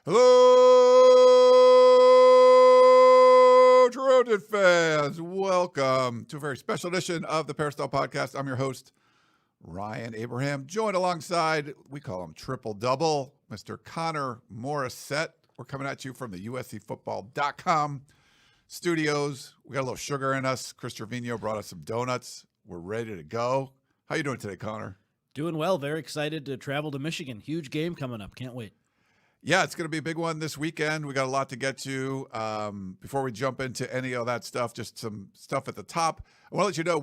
Hello, Trojan fans. Welcome to a very special edition of the Peristyle Podcast. I'm your host, Ryan Abraham, joined alongside, we call him Triple Double, Mr. Connor Morrissette. We're coming at you from the USCFootball.com studios. We got a little sugar in us. Chris Trevino brought us some donuts. We're ready to go. How you doing today, Connor? Doing well. Very excited to travel to Michigan. Huge game coming up. Can't wait. Yeah, it's going to be a big one this weekend. We got a lot to get to. Before we jump into any of that stuff, just some stuff at the top. I want to let you know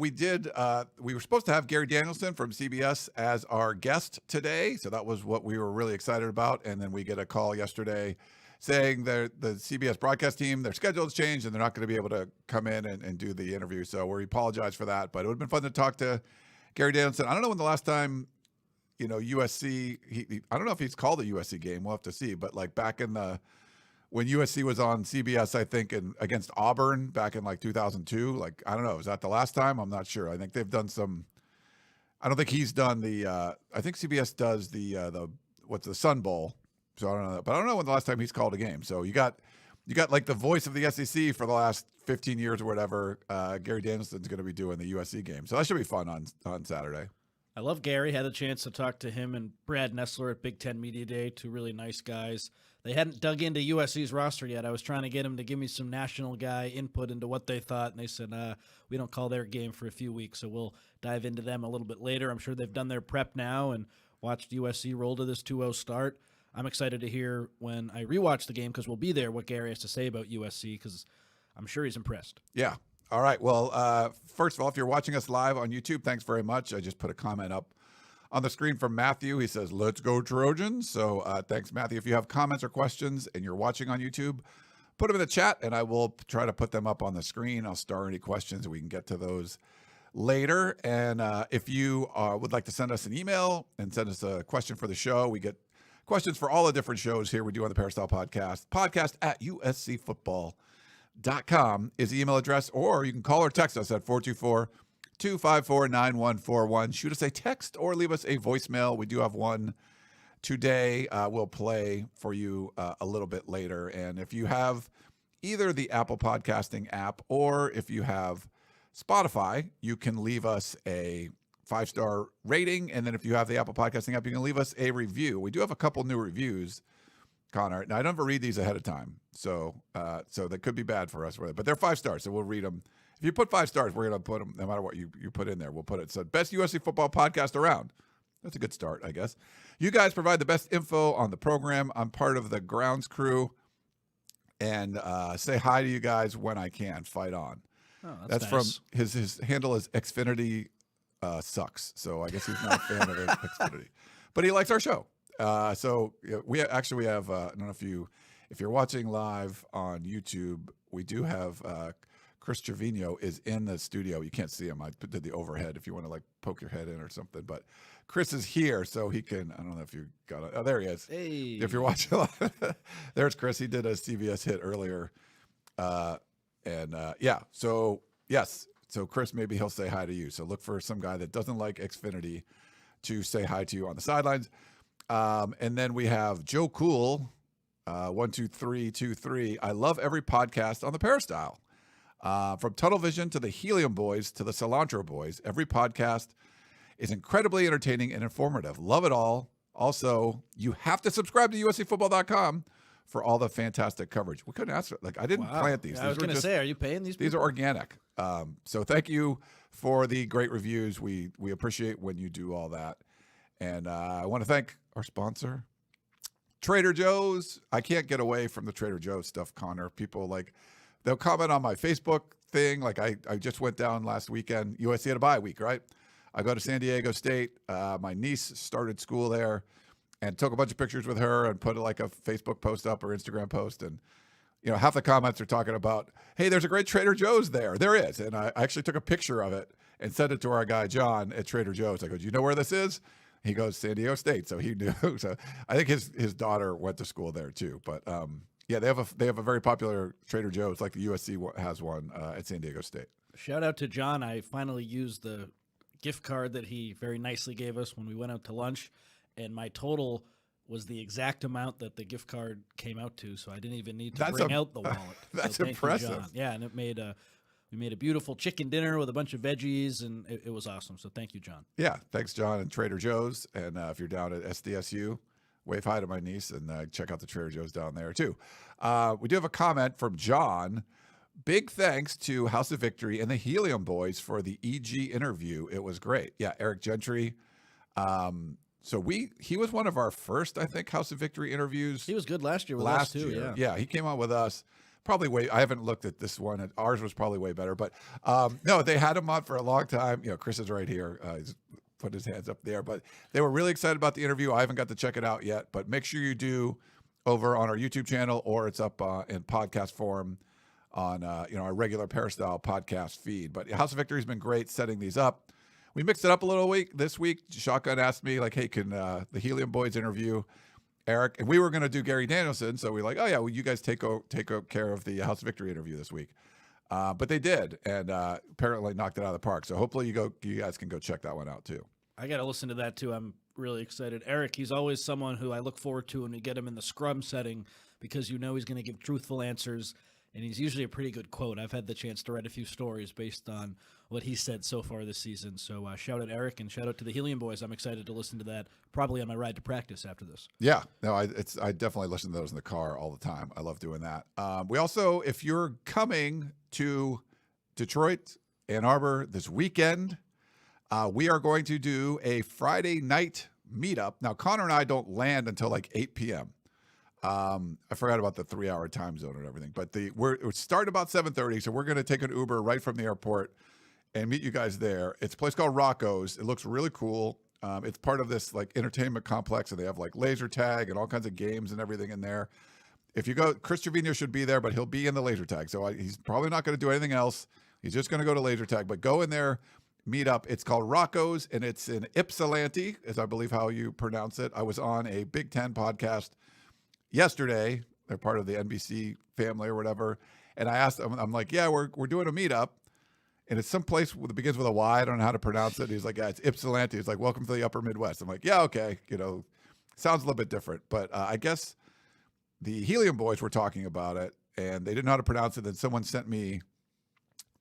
we were supposed to have Gary Danielson from CBS as our guest today. So that was what we were really excited about. And then we get a call yesterday saying the CBS broadcast team, their schedule has changed and they're not going to be able to come in and do the interview. So we apologize for that. But it would have been fun to talk to Gary Danielson. I don't know when the last time USC, I don't know if he's called a USC game. We'll have to see. But like back in when USC was on CBS, I think, against Auburn back in like 2002, like, I don't know. Is that the last time? I'm not sure. I think they've done I don't think he's done I think CBS does the Sun Bowl. So I don't know. But I don't know when the last time he's called a game. So you got like the voice of the SEC for the last 15 years or whatever. Gary Danielson's going to be doing the USC game. So that should be fun on Saturday. I love Gary. Had a chance to talk to him and Brad Nessler at Big Ten Media Day, two really nice guys. They hadn't dug into USC's roster yet. I was trying to get him to give me some national guy input into what they thought, and they said, we don't call their game for a few weeks, so we'll dive into them a little bit later. I'm sure they've done their prep now and watched USC roll to this 2-0 start. I'm excited to hear when I rewatch the game, because we'll be there, what Gary has to say about USC, because I'm sure he's impressed. Yeah. All right. Well, first of all, if you're watching us live on YouTube, thanks very much. I just put a comment up on the screen from Matthew. He says, "Let's go Trojans." So thanks, Matthew. If you have comments or questions and you're watching on YouTube, put them in the chat and I will try to put them up on the screen. I'll star any questions and we can get to those later. And if you would like to send us an email and send us a question for the show, we get questions for all the different shows here we do on the Peristyle Podcast. Podcast at USCFootball.com is the email address, or you can call or text us at 424-254-9141. Shoot us a text or leave us a voicemail. We do have one today. We'll play for you a little bit later. And if you have either the Apple Podcasting app or if you have Spotify, you can leave us a 5-star rating. And then if you have the Apple Podcasting app, you can leave us a review. We do have a couple new reviews, Connor. Now, I don't ever read these ahead of time, so that could be bad for us. But they're 5 stars, so we'll read them. If you put 5 stars, we're going to put them, no matter what you put in there, we'll put it. So, best USC football podcast around. That's a good start, I guess. You guys provide the best info on the program. I'm part of the grounds crew, and say hi to you guys when I can. Fight on. Oh, that's nice. From his handle is Xfinity sucks, so I guess he's not a fan of Xfinity, but he likes our show. So we have, I don't know if you're watching live on YouTube, we do have Chris Trevino is in the studio. You can't see him. I did the overhead if you want to like poke your head in or something, but Chris is here so he can, I don't know if you got it. Oh, there he is. Hey. If you're watching live, there's Chris. He did a CBS hit earlier. So yes. So Chris, maybe he'll say hi to you. So look for some guy that doesn't like Xfinity to say hi to you on the sidelines. And then we have Joe Cool, 12323. I love every podcast on the Peristyle. From Tunnel Vision to the Helium Boys to the Cilantro Boys, every podcast is incredibly entertaining and informative. Love it all. Also, you have to subscribe to USCFootball.com for all the fantastic coverage. We couldn't ask, I didn't plant these. I was going to say, are you paying these people? These are organic. So thank you for the great reviews. We appreciate when you do all that. And I want to thank our sponsor, Trader Joe's. I can't get away from the Trader Joe's stuff, Connor. People they'll comment on my Facebook thing. Like I just went down last weekend. USC had a bye week, right? I go to San Diego State. My niece started school there and took a bunch of pictures with her and put like a Facebook post up or Instagram post. And, half the comments are talking about, hey, there's a great Trader Joe's there. There is. And I actually took a picture of it and sent it to our guy, John, at Trader Joe's. I go, do you know where this is? He goes, San Diego State. So he knew. So I think his daughter went to school there too. But yeah, they have a very popular Trader Joe's, like the USC has one at San Diego State. Shout out to John. I finally used the gift card that he very nicely gave us when we went out to lunch, and my total was the exact amount that the gift card came out to, so I didn't even need to That's bring out the wallet. That's so thank impressive. you, John. Yeah, and we made a beautiful chicken dinner with a bunch of veggies, and it was awesome. So thank you, John. Yeah, thanks, John, and Trader Joe's. And if you're down at SDSU, wave hi to my niece and check out the Trader Joe's down there too. We do have a comment from John. Big thanks to House of Victory and the Helium Boys for the EG interview. It was great. Yeah, Eric Gentry. He was one of our first, I think, House of Victory interviews. He was good last year with us too. Yeah, he came on with us. Probably I haven't looked at this one. Ours was probably way better, but no, they had him on for a long time. Chris is right here. He's put his hands up there, but they were really excited about the interview. I haven't got to check it out yet, but make sure you do over on our YouTube channel, or it's up in podcast form on our regular Peristyle podcast feed. But House of Victory has been great setting these up. We mixed it up a little this week. Shotgun asked me, like, hey, can the Helium Boys interview Eric? And we were going to do Gary Danielson, so we're like, oh yeah, well, you guys take care of the House of Victory interview this week. But they did, and apparently knocked it out of the park. So hopefully you guys can go check that one out too. I got to listen to that too. I'm really excited. Eric, he's always someone who I look forward to when we get him in the scrum setting, because he's going to give truthful answers. And he's usually a pretty good quote. I've had the chance to write a few stories based on what he said so far this season. So shout out Eric, and shout out to the Helium Boys. I'm excited to listen to that probably on my ride to practice after this. Yeah, no, I definitely listen to those in the car all the time. I love doing that. We also, if you're coming to Detroit, Ann Arbor this weekend, we are going to do a Friday night meetup. Now, Connor and I don't land until like 8 p.m. I forgot about the 3-hour time zone and everything, but we're starting about 7:30, so we're going to take an Uber right from the airport and meet you guys there. It's a place called Rocco's. It looks really cool. It's part of this like entertainment complex, and they have like laser tag and all kinds of games and everything in there. If you go, Chris Trevino should be there, but he'll be in the laser tag, so he's probably not going to do anything else. He's just going to go to laser tag, but go in there, meet up. It's called Rocco's, and it's in Ypsilanti, is I believe how you pronounce it. I was on a Big Ten podcast yesterday. They're part of the NBC family or whatever. And I asked him, I'm like, yeah, we're doing a meetup. And it's some place that begins with a Y. I don't know how to pronounce it. He's like, yeah, it's Ypsilanti. He's like, welcome to the upper Midwest. I'm like, yeah, okay. Sounds a little bit different. But I guess the Helium Boys were talking about it, and they didn't know how to pronounce it. Then someone sent me,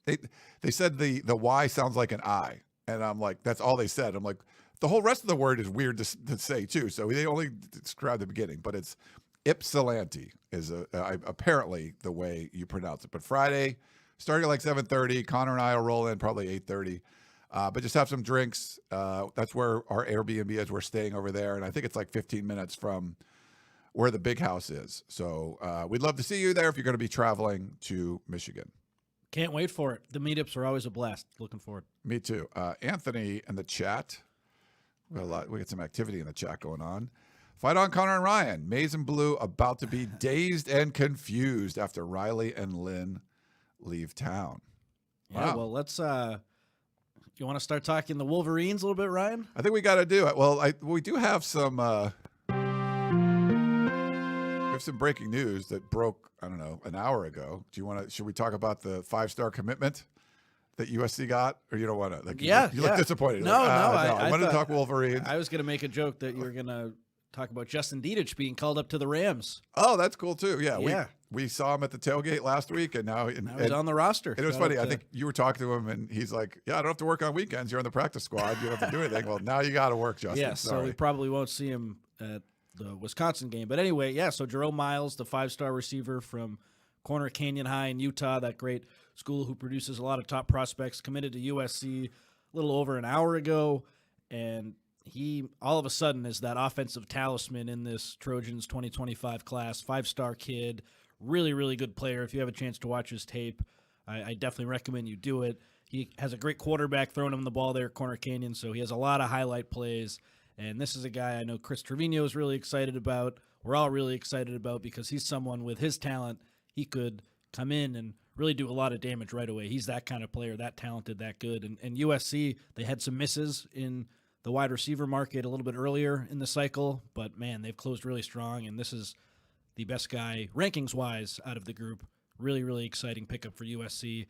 they said the Y sounds like an I. And I'm like, that's all they said. I'm like, the whole rest of the word is weird to say too. So they only described the beginning, but it's Ypsilanti is apparently the way you pronounce it. But Friday, starting at like 7:30, Connor and I will roll in probably 8:30. But just have some drinks. That's where our Airbnb is. We're staying over there, and I think it's like 15 minutes from where the big house is. So we'd love to see you there if you're going to be traveling to Michigan. Can't wait for it. The meetups are always a blast. Looking forward. Me too. Anthony in the chat. We got some activity in the chat going on. Fight on, Connor and Ryan. Maize and Blue about to be dazed and confused after Riley and Lynn leave town. Yeah, Wow. well, let's you want to start talking the Wolverines a little bit, Ryan? I think we got to do it. Well, we do have some breaking news that broke, I don't know, an hour ago. Should we talk about the 5-star commitment that USC got, or you don't want to? Like, you look disappointed. No, I wanted to talk Wolverines. I was going to make a joke that you were going to talk about Justin Dietich being called up to the Rams. Oh, that's cool too. Yeah. We saw him at the tailgate last week, and now he's on the roster. It was funny. I think you were talking to him, and he's like, "Yeah, I don't have to work on weekends. You're on the practice squad. You don't have to do anything." Well, now you got to work, Justin. Yeah, so we probably won't see him at the Wisconsin game. But anyway, yeah. So Jerome Miles, the 5-star receiver from Corner Canyon High in Utah, that great school who produces a lot of top prospects, committed to USC a little over an hour ago, and he all of a sudden is that offensive talisman in this Trojans 2025 class. 5-star kid, really, really good player. If you have a chance to watch his tape, I definitely recommend you do it. He has a great quarterback throwing him the ball there at Corner Canyon, so he has a lot of highlight plays. And this is a guy I know Chris Trevino is really excited about. We're all really excited about because he's someone with his talent. He could come in and really do a lot of damage right away. He's that kind of player, that talented, that good. And USC, they had some misses in the wide receiver market a little bit earlier in the cycle, but man, they've closed really strong, and this is the best guy rankings-wise out of the group. Really, really exciting pickup for USC.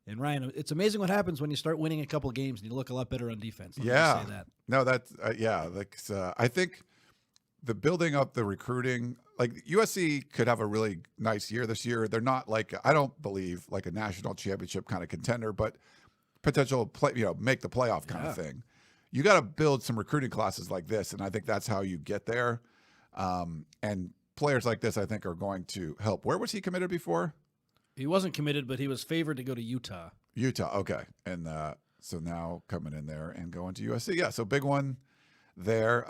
And Ryan, it's amazing what happens when you start winning a couple of games and you look a lot better on defense. Let me say that. No, that's I think the building up the recruiting, like USC could have a really nice year this year. They're not like, I don't believe like a national championship kind of contender, but potential play, make the playoff kind of thing. You got to build some recruiting classes like this. And I think that's how you get there. And players like this, I think, are going to help. Where was he committed before? He wasn't committed, but he was favored to go to Utah. Utah. Okay. And, so now coming in there and going to USC. Yeah. So big one there.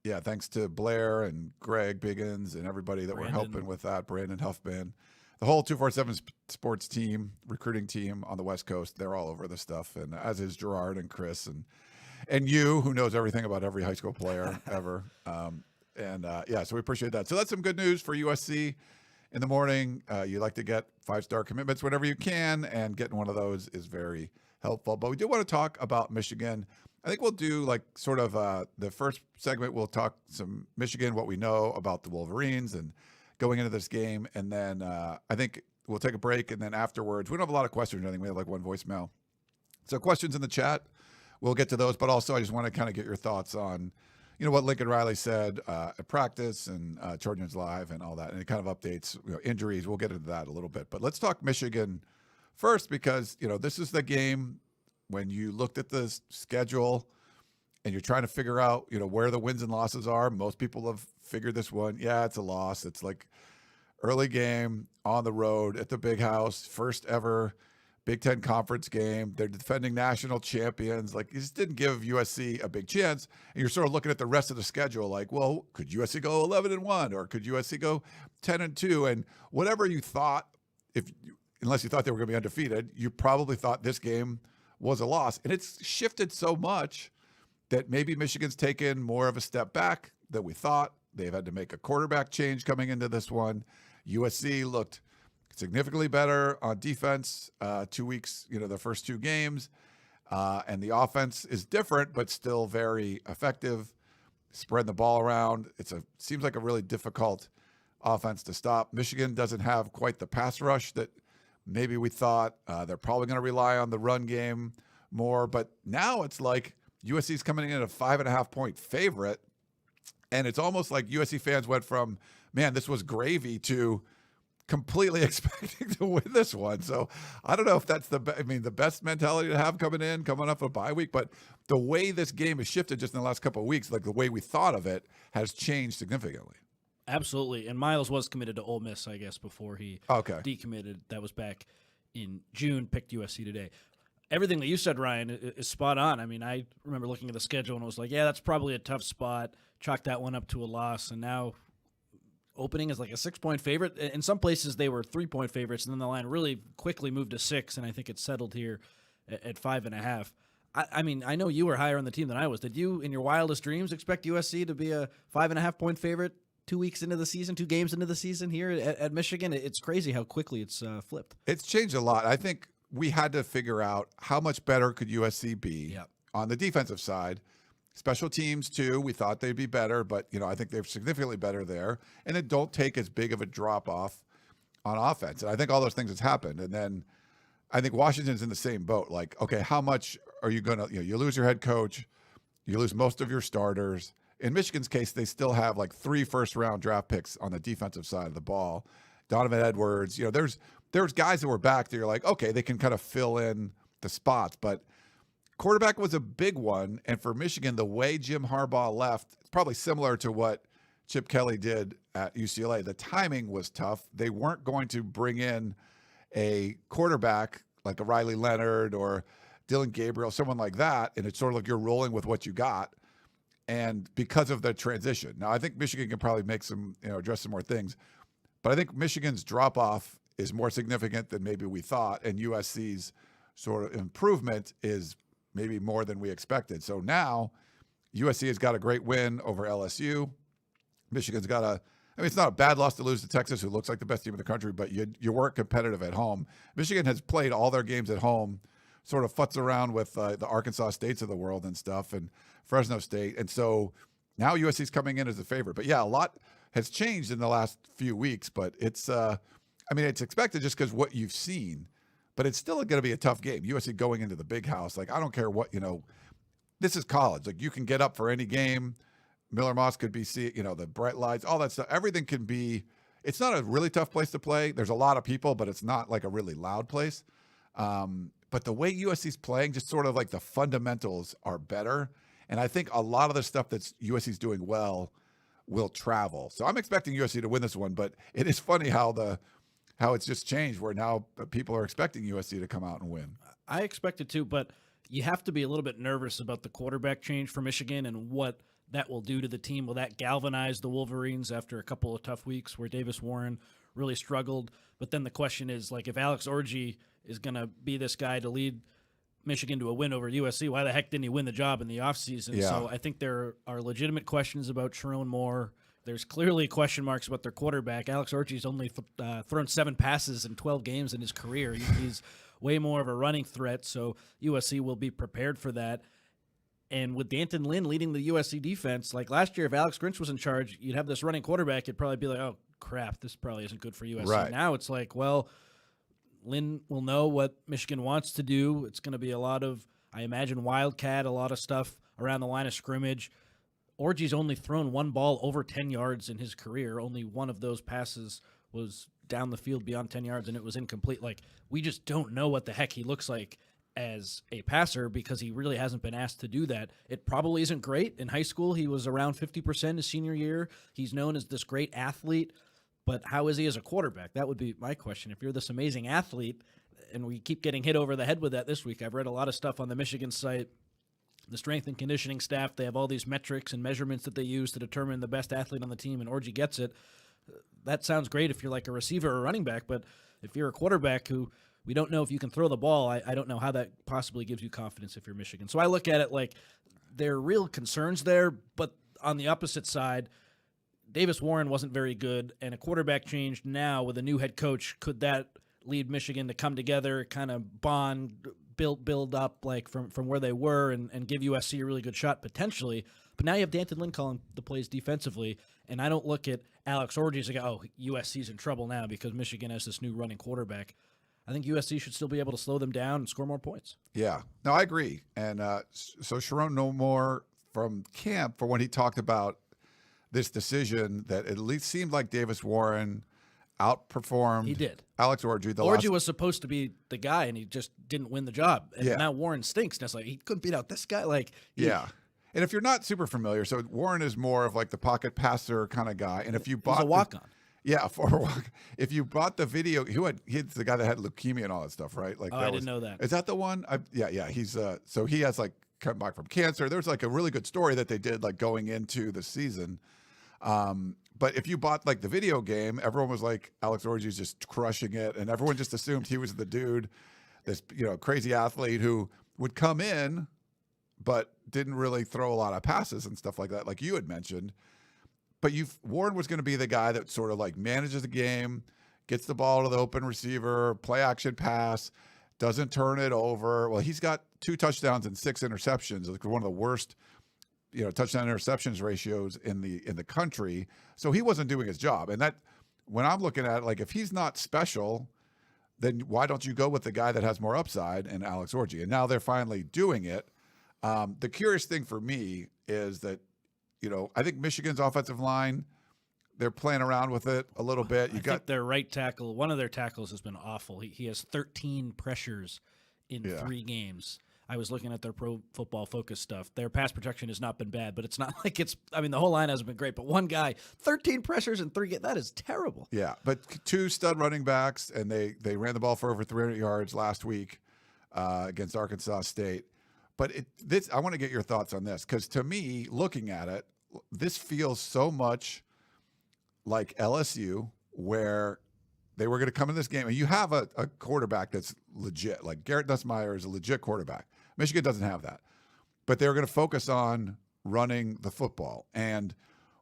Yeah, thanks to Blair and Greg Biggins and everybody that were helping with that. Brandon Huffman, the whole 247 sports team, recruiting team on the West Coast. They're all over this stuff, and as is Gerard and Chris and you, who knows everything about every high school player ever. Yeah, so we appreciate that. So that's some good news for USC in the morning. You like to get 5-star commitments whenever you can, and getting one of those is very helpful. But we do want to talk about Michigan. I think we'll do like sort of the first segment. We'll talk some Michigan, what we know about the Wolverines and going into this game. And then I think we'll take a break. And then afterwards, we don't have a lot of questions. I think we have like one voicemail. So questions in the chat, we'll get to those. But also I just want to kind of get your thoughts on, what Lincoln Riley said at practice and Trojans Live and all that. And it kind of updates injuries. We'll get into that a little bit. But let's talk Michigan first, because, this is the game when you looked at the schedule and you're trying to figure out, where the wins and losses are. Most people have figured this one. Yeah, it's a loss. It's like early game on the road at the Big House, first ever Big Ten conference game. They're defending national champions. Like, you just didn't give USC a big chance. And you're sort of looking at the rest of the schedule like, well, could USC go 11-1 or could USC go 10-2? And whatever you thought, unless you thought they were going to be undefeated, you probably thought this game was a loss. And it's shifted so much that maybe Michigan's taken more of a step back than we thought. They've had to make a quarterback change coming into this one. USC looked significantly better on defense 2 weeks, the first 2 games. And the offense is different, but still very effective, spreading the ball around. Seems like a really difficult offense to stop. Michigan doesn't have quite the pass rush that maybe we thought. They're probably going to rely on the run game more. But now it's like USC's coming in at a 5.5-point favorite. And it's almost like USC fans went from, man, this was gravy, to completely expecting to win this one. So I don't know if that's the best mentality to have coming up a bye week. But the way this game has shifted just in the last couple of weeks, like the way we thought of it, has changed significantly. Absolutely. And Miles was committed to Ole Miss, I guess, before he decommitted. That was back in June, picked USC today. Everything that you said, Ryan, is spot on. I mean, I remember looking at the schedule and was like, yeah, that's probably a tough spot. Chalk that one up to a loss. And now opening is like a 6-point favorite. In some places, they were 3-point favorites, and then the line really quickly moved to 6, and I think it's settled here at 5.5. I mean, I know you were higher on the team than I was. Did you, in your wildest dreams, expect USC to be a 5.5-point favorite 2 weeks into the season, 2 games into the season here at Michigan? It's crazy how quickly it's flipped. It's changed a lot. I think we had to figure out how much better could USC be on the defensive side. Special teams, too, we thought they'd be better, but, I think they're significantly better there. And then don't take as big of a drop-off on offense. And I think all those things has happened. And then I think Washington's in the same boat. Like, okay, how much are you going to, you lose your head coach, you lose most of your starters. In Michigan's case, they still have like 3 first-round draft picks on the defensive side of the ball. Donovan Edwards, there's guys that were back that you're like, okay, they can kind of fill in the spots. But quarterback was a big one. And for Michigan, the way Jim Harbaugh left, it's probably similar to what Chip Kelly did at UCLA. The timing was tough. They weren't going to bring in a quarterback like a Riley Leonard or Dylan Gabriel, someone like that. And it's sort of like you're rolling with what you got. And because of the transition. Now, I think Michigan can probably make some, address some more things. But I think Michigan's drop-off is more significant than maybe we thought. And USC's sort of improvement is maybe more than we expected. So now USC has got a great win over LSU. Michigan's got it's not a bad loss to lose to Texas, who looks like the best team in the country, but you weren't competitive at home. Michigan has played all their games at home, sort of futz around with the Arkansas States of the world and stuff, and Fresno State. And so now USC's coming in as a favorite. But yeah, a lot has changed in the last few weeks, but it's expected just because what you've seen, but it's still going to be a tough game. USC going into the Big House, like, I don't care what, this is college. Like, you can get up for any game. Miller Moss could be, the bright lights, all that stuff. Everything can be. It's not a really tough place to play. There's a lot of people, but it's not like a really loud place. But the way USC's playing, just sort of like the fundamentals are better. And I think a lot of the stuff that USC's doing well will travel. So I'm expecting USC to win this one, but it is funny how it's just changed where now people are expecting USC to come out and win. I expect it too, but you have to be a little bit nervous about the quarterback change for Michigan and what that will do to the team. Will that galvanize the Wolverines after a couple of tough weeks where Davis Warren really struggled? But then the question is, like, if Alex Orji is going to be this guy to lead Michigan to a win over USC, why the heck didn't he win the job in the offseason? Yeah. So I think there are legitimate questions about Sharon Moore. There's clearly question marks about their quarterback. Alex Orji's only thrown 7 passes in 12 games in his career. He's way more of a running threat, so USC will be prepared for that. And with D'Anton Lynn leading the USC defense, like last year, if Alex Grinch was in charge, you'd have this running quarterback. You'd probably be like, oh, crap, this probably isn't good for USC. Right. Now it's like, well, Lynn will know what Michigan wants to do. It's going to be a lot of, I imagine, wildcat, a lot of stuff around the line of scrimmage. Orji's only thrown one ball over 10 yards in his career. Only one of those passes was down the field beyond 10 yards, and it was incomplete. Like, we just don't know what the heck he looks like as a passer because he really hasn't been asked to do that. It probably isn't great. In high school, he was around 50% his senior year. He's known as this great athlete, but how is he as a quarterback? That would be my question. If you're this amazing athlete, and we keep getting hit over the head with that this week, I've read a lot of stuff on the Michigan site. The strength and conditioning staff, they have all these metrics and measurements that they use to determine the best athlete on the team, and Orji gets it. That sounds great if you're like a receiver or a running back, but if you're a quarterback who we don't know if you can throw the ball, I don't know how that possibly gives you confidence if you're Michigan. So I look at it like there are real concerns there, but on the opposite side, Davis Warren wasn't very good, and a quarterback change now with a new head coach, could that lead Michigan to come together, kind of bond, build up like from where they were and give USC a really good shot potentially? But now you have D'Anton Lynn calling the plays defensively, and I don't look at Alex Orji as like, oh, USC's in trouble now because Michigan has this new running quarterback. I think USC should still be able to slow them down and score more points. Yeah. No, I agree. And so Sharon No More from camp, for when he talked about this decision, that at least seemed like Davis Warren outperformed He did. Alex Orji. Orji was supposed to be the guy, and he just didn't win the job. And Yeah. now Warren stinks. And it's like, he couldn't beat out this guy. Like, Yeah. And if you're not super familiar, so Warren is more of like the pocket passer kind of guy. And if you bought he's a walk-on. Yeah, if you bought the video, he's the guy that had leukemia and all that stuff, right? Like, I didn't know that. Is that the one? Yeah. He's so he has like come back from cancer. There's like a really good story that they did like going into the season. But if you bought like the video game, everyone was like, Alex Orji's just crushing it, and everyone just assumed he was the dude, this crazy athlete who would come in, but didn't really throw a lot of passes and stuff like that, like you had mentioned. But Warren was going to be the guy that sort of like manages the game, gets the ball to the open receiver, play action pass, doesn't turn it over. Well, he's got 2 touchdowns and 6 interceptions, like one of the worst, touchdown interceptions ratios in the country. So he wasn't doing his job. And that, when I'm looking at it, like, if he's not special, then why don't you go with the guy that has more upside and Alex Orji? And now they're finally doing it. The curious thing for me is that, I think Michigan's offensive line, they're playing around with it a little bit. I think their right tackle, one of their tackles has been awful. He has 13 pressures in 3 games. I was looking at their Pro Football Focus stuff. Their pass protection has not been bad, but it's not like the whole line hasn't been great. But one guy, 13 pressures in 3 games, that is terrible. Yeah, but 2 stud running backs, and they ran the ball for over 300 yards last week against Arkansas State. But I want to get your thoughts on this, because to me, looking at it, this feels so much like LSU, where they were going to come in this game, and you have a quarterback that's legit. Like, Garrett Nussmeier is a legit quarterback. Michigan doesn't have that. But they were going to focus on running the football. And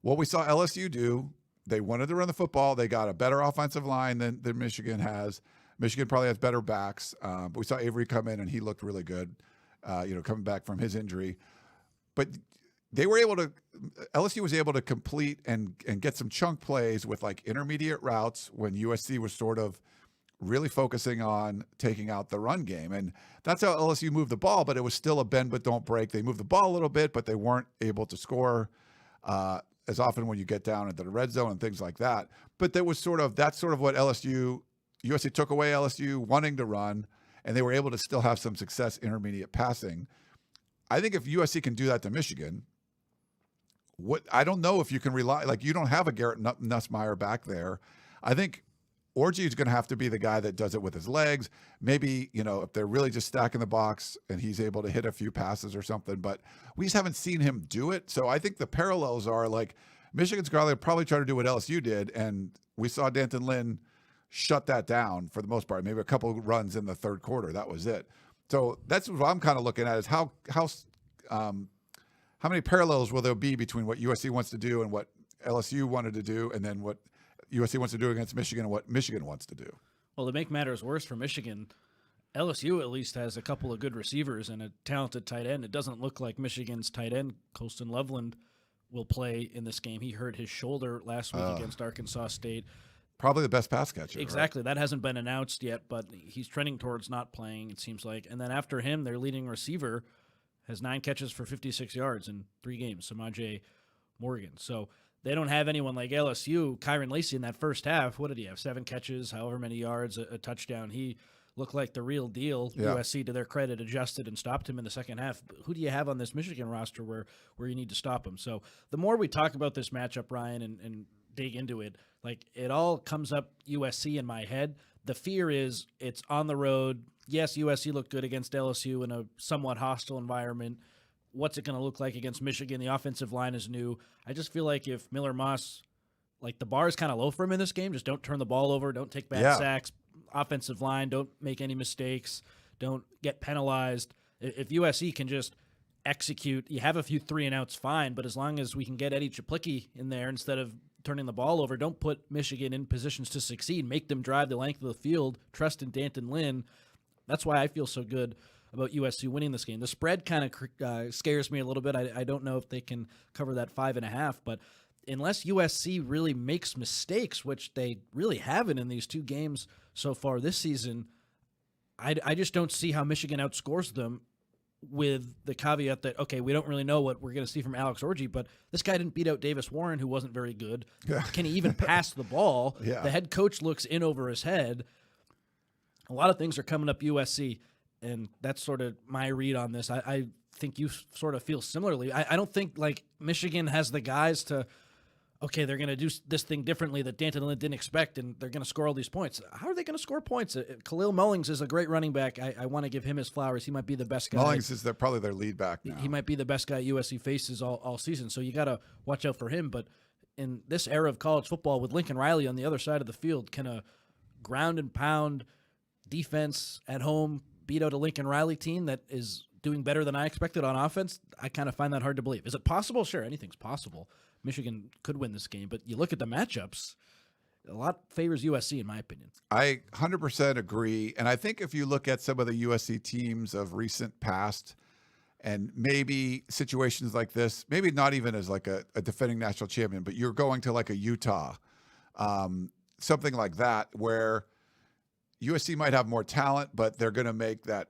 what we saw LSU do, they wanted to run the football. They got a better offensive line than Michigan has. Michigan probably has better backs. But we saw Avery come in, and he looked really good, coming back from his injury. But LSU was able to complete and get some chunk plays with like intermediate routes when USC was sort of really focusing on taking out the run game. And that's how LSU moved the ball, but it was still a bend but don't break. They moved the ball a little bit, but they weren't able to score as often when you get down into the red zone and things like that. But that's sort of what USC took away LSU wanting to run, and they were able to still have some success intermediate passing. I think if USC can do that to Michigan, I don't know if you can rely, like you don't have a Garrett Nussmeier back there. I think Orji is going to have to be the guy that does it with his legs. Maybe, if they're really just stacking the box and he's able to hit a few passes or something, but we just haven't seen him do it. So I think the parallels are like Michigan's going to probably try to do what LSU did, and we saw D'Anton Lynn shut that down for the most part. Maybe a couple of runs in the third quarter. That was it. So that's what I'm kind of looking at is how many parallels will there be between what USC wants to do and what LSU wanted to do, and then what USC wants to do against Michigan and what Michigan wants to do? Well, to make matters worse for Michigan, LSU at least has a couple of good receivers and a talented tight end. It doesn't look like Michigan's tight end, Colston Loveland, will play in this game. He hurt his shoulder last week against Arkansas State. Probably the best pass catcher. Exactly. Right? That hasn't been announced yet, but he's trending towards not playing, it seems like. And then after him, their leading receiver has 9 catches for 56 yards in 3 games, Samaje Morgan. So they don't have anyone like LSU. Kyron Lacey in that first half, what did he have? 7 catches, however many yards, a touchdown. He looked like the real deal. Yeah. USC, to their credit, adjusted and stopped him in the second half. Who do you have on this Michigan roster where you need to stop him? So the more we talk about this matchup, Ryan, and dig into it, like it all comes up USC in my head. The fear is it's on the road. Yes, USC looked good against LSU in a somewhat hostile environment. What's it going to look like against Michigan? The offensive line is new. I just feel like if Miller Moss, like the bar is kind of low for him in this game, just don't turn the ball over, don't take bad sacks, offensive line, don't make any mistakes, don't get penalized. If USC can just execute, you have a few 3-and-outs, fine, but as long as we can get Eddie Czaplicki in there instead of turning the ball over, don't put Michigan in positions to succeed, make them drive the length of the field, trust in D'Anton Lynn. That's why I feel so good about USC winning this game. The spread kind of scares me a little bit. I don't know if they can cover that 5.5, but unless USC really makes mistakes, which they really haven't in these 2 games so far this season, I just don't see how Michigan outscores them, with the caveat that, okay, we don't really know what we're going to see from Alex Orji, but this guy didn't beat out Davis Warren, who wasn't very good. Yeah. Can he even pass the ball? Yeah. The head coach looks in over his head. A lot of things are coming up USC, and that's sort of my read on this. I think you sort of feel similarly. I don't think, like, Michigan has the guys to, okay, they're going to do this thing differently that D'Anton Lynn didn't expect, and they're going to score all these points. How are they going to score points? Khalil Mullings is a great running back. I want to give him his flowers. He might be the best guy. Mullings is probably their lead back now. He might be the best guy USC faces all season, so you got to watch out for him. But in this era of college football, with Lincoln Riley on the other side of the field, can a ground and pound defense at home beat out a Lincoln Riley team that is doing better than I expected on offense? I kind of find that hard to believe. Is it possible? Sure, anything's possible. Michigan could win this game, but you look at the matchups, a lot favors USC in my opinion. I 100% agree, and I think if you look at some of the USC teams of recent past, and maybe situations like this, maybe not even as like a defending national champion, but you're going to like a Utah, something like that, where USC might have more talent, but they're going to make the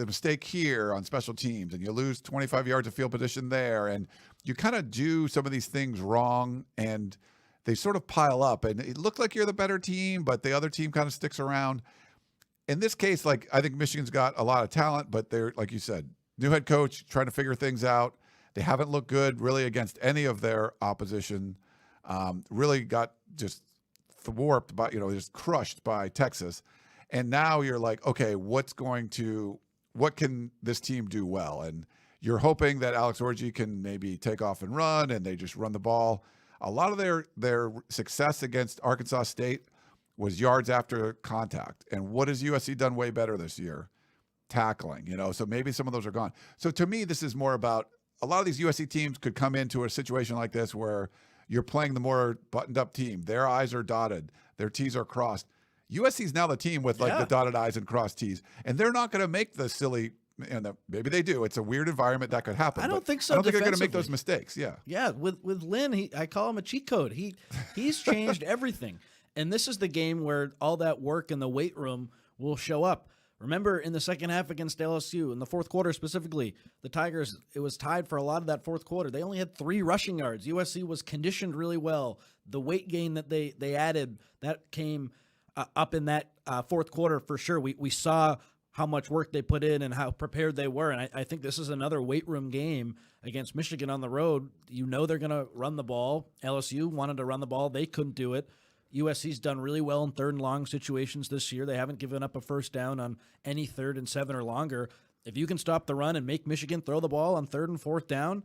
mistake here on special teams, and you lose 25 yards of field position there, and you kind of do some of these things wrong, and they sort of pile up, and it looked like you're the better team, but the other team kind of sticks around. In this case, like, I think Michigan's got a lot of talent, but they're, like you said, new head coach trying to figure things out. They haven't looked good really against any of their opposition. Really got just thwarped by, just crushed by Texas. And now you're like, okay, what can this team do well? And you're hoping that Alex Orji can maybe take off and run, and they just run the ball. A lot of their success against Arkansas State was yards after contact. And what has USC done way better this year? Tackling, so maybe some of those are gone. So to me, this is more about a lot of these USC teams could come into a situation like this where you're playing the more buttoned up team. Their I's are dotted. Their T's are crossed. USC's now the team with the dotted I's and crossed T's, and they're not going to make the silly. Maybe they do. It's a weird environment that could happen. I don't think so. I don't think they're going to make those mistakes. Yeah. With Lynn, I call him a cheat code. He's changed everything, and this is the game where all that work in the weight room will show up. Remember in the second half against LSU, in the fourth quarter specifically, the Tigers, it was tied for a lot of that fourth quarter. They only had 3 rushing yards. USC was conditioned really well. The weight gain that they added, that came up in that fourth quarter for sure. We saw how much work they put in and how prepared they were. And I think this is another weight room game against Michigan on the road. You know they're going to run the ball. LSU wanted to run the ball. They couldn't do it. USC's done really well in 3rd and long situations this year. They haven't given up a first down on any 3rd and 7 or longer. If you can stop the run and make Michigan throw the ball on 3rd and 4th down,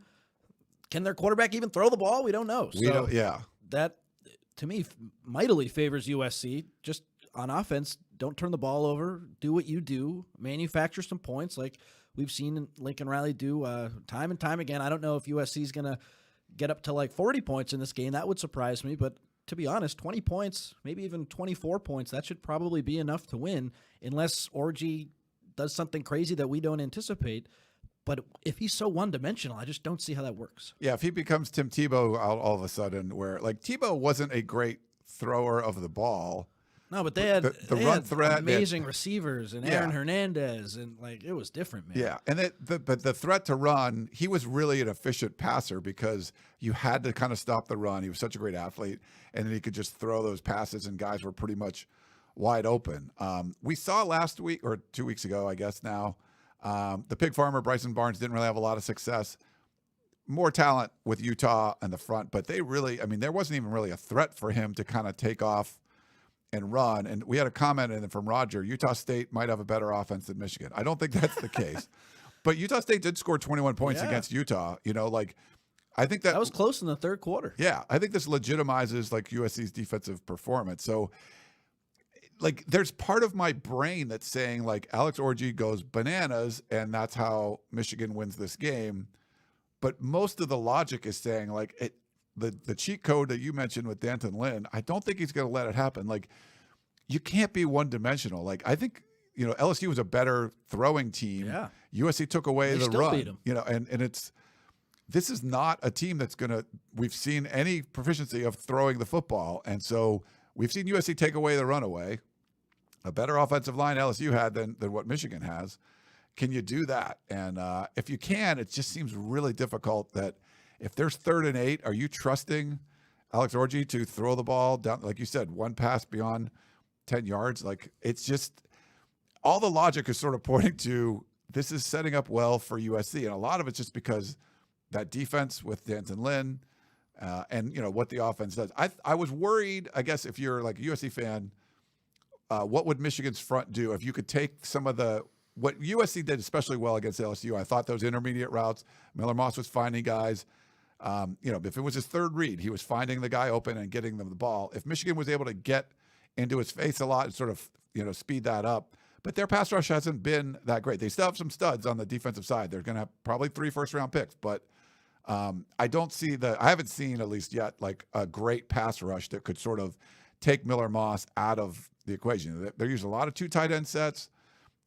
can their quarterback even throw the ball? We don't know. That, to me, mightily favors USC. Just on offense, don't turn the ball over. Do what you do. Manufacture some points like we've seen Lincoln Riley do time and time again. I don't know if USC is going to get up to like 40 points in this game. That would surprise me, but to be honest, 20 points, maybe even 24 points, that should probably be enough to win unless Orji does something crazy that we don't anticipate. But if he's so one-dimensional, I just don't see how that works. Yeah, if he becomes Tim Tebow all of a sudden, where like Tebow wasn't a great thrower of the ball. No, but they had the run threat, amazing receivers and Aaron Hernandez, and like it was different, man. Yeah, and but the threat to run, he was really an efficient passer because you had to kind of stop the run. He was such a great athlete, and then he could just throw those passes, and guys were pretty much wide open. We saw last week or 2 weeks ago, I guess now, the pig farmer Bryson Barnes didn't really have a lot of success. More talent with Utah in the front, but they really, I mean, there wasn't even really a threat for him to kind of take off and run. And we had a comment in from Roger, Utah State might have a better offense than Michigan. I don't think that's the case. But Utah State did score 21 points against Utah. You know, like, I think that was close in the 3rd quarter. Yeah, I think this legitimizes like USC's defensive performance. So, like, there's part of my brain that's saying like Alex Orji goes bananas, and that's how Michigan wins this game. But most of the logic is saying like the cheat code that you mentioned with D'Anton Lynn, I don't think he's going to let it happen. Like, you can't be one-dimensional. Like, I think, you know, LSU was a better throwing team. Yeah. USC took away the run. Beat 'em. You know, and this is not a team that's going to – we've seen any proficiency of throwing the football. And so we've seen USC take away the runaway, a better offensive line LSU had than what Michigan has. Can you do that? And if you can, it just seems really difficult that if there's 3rd and 8, are you trusting Alex Orji to throw the ball down? Like you said, one pass beyond 10 yards. Like, it's just all the logic is sort of pointing to this is setting up well for USC. And a lot of it's just because that defense with D'Anton Lynn and, you know, what the offense does. I was worried, I guess, if you're like a USC fan, what would Michigan's front do if you could take some of what USC did especially well against LSU? I thought those intermediate routes, Miller Moss was finding guys. You know, if it was his 3rd read, he was finding the guy open and getting them the ball. If Michigan was able to get into his face a lot and sort of, you know, speed that up, but their pass rush hasn't been that great. They still have some studs on the defensive side. They're going to have probably 3 first-round picks, but I haven't seen at least yet like a great pass rush that could sort of take Miller Moss out of the equation. They're using a lot of 2 tight end sets.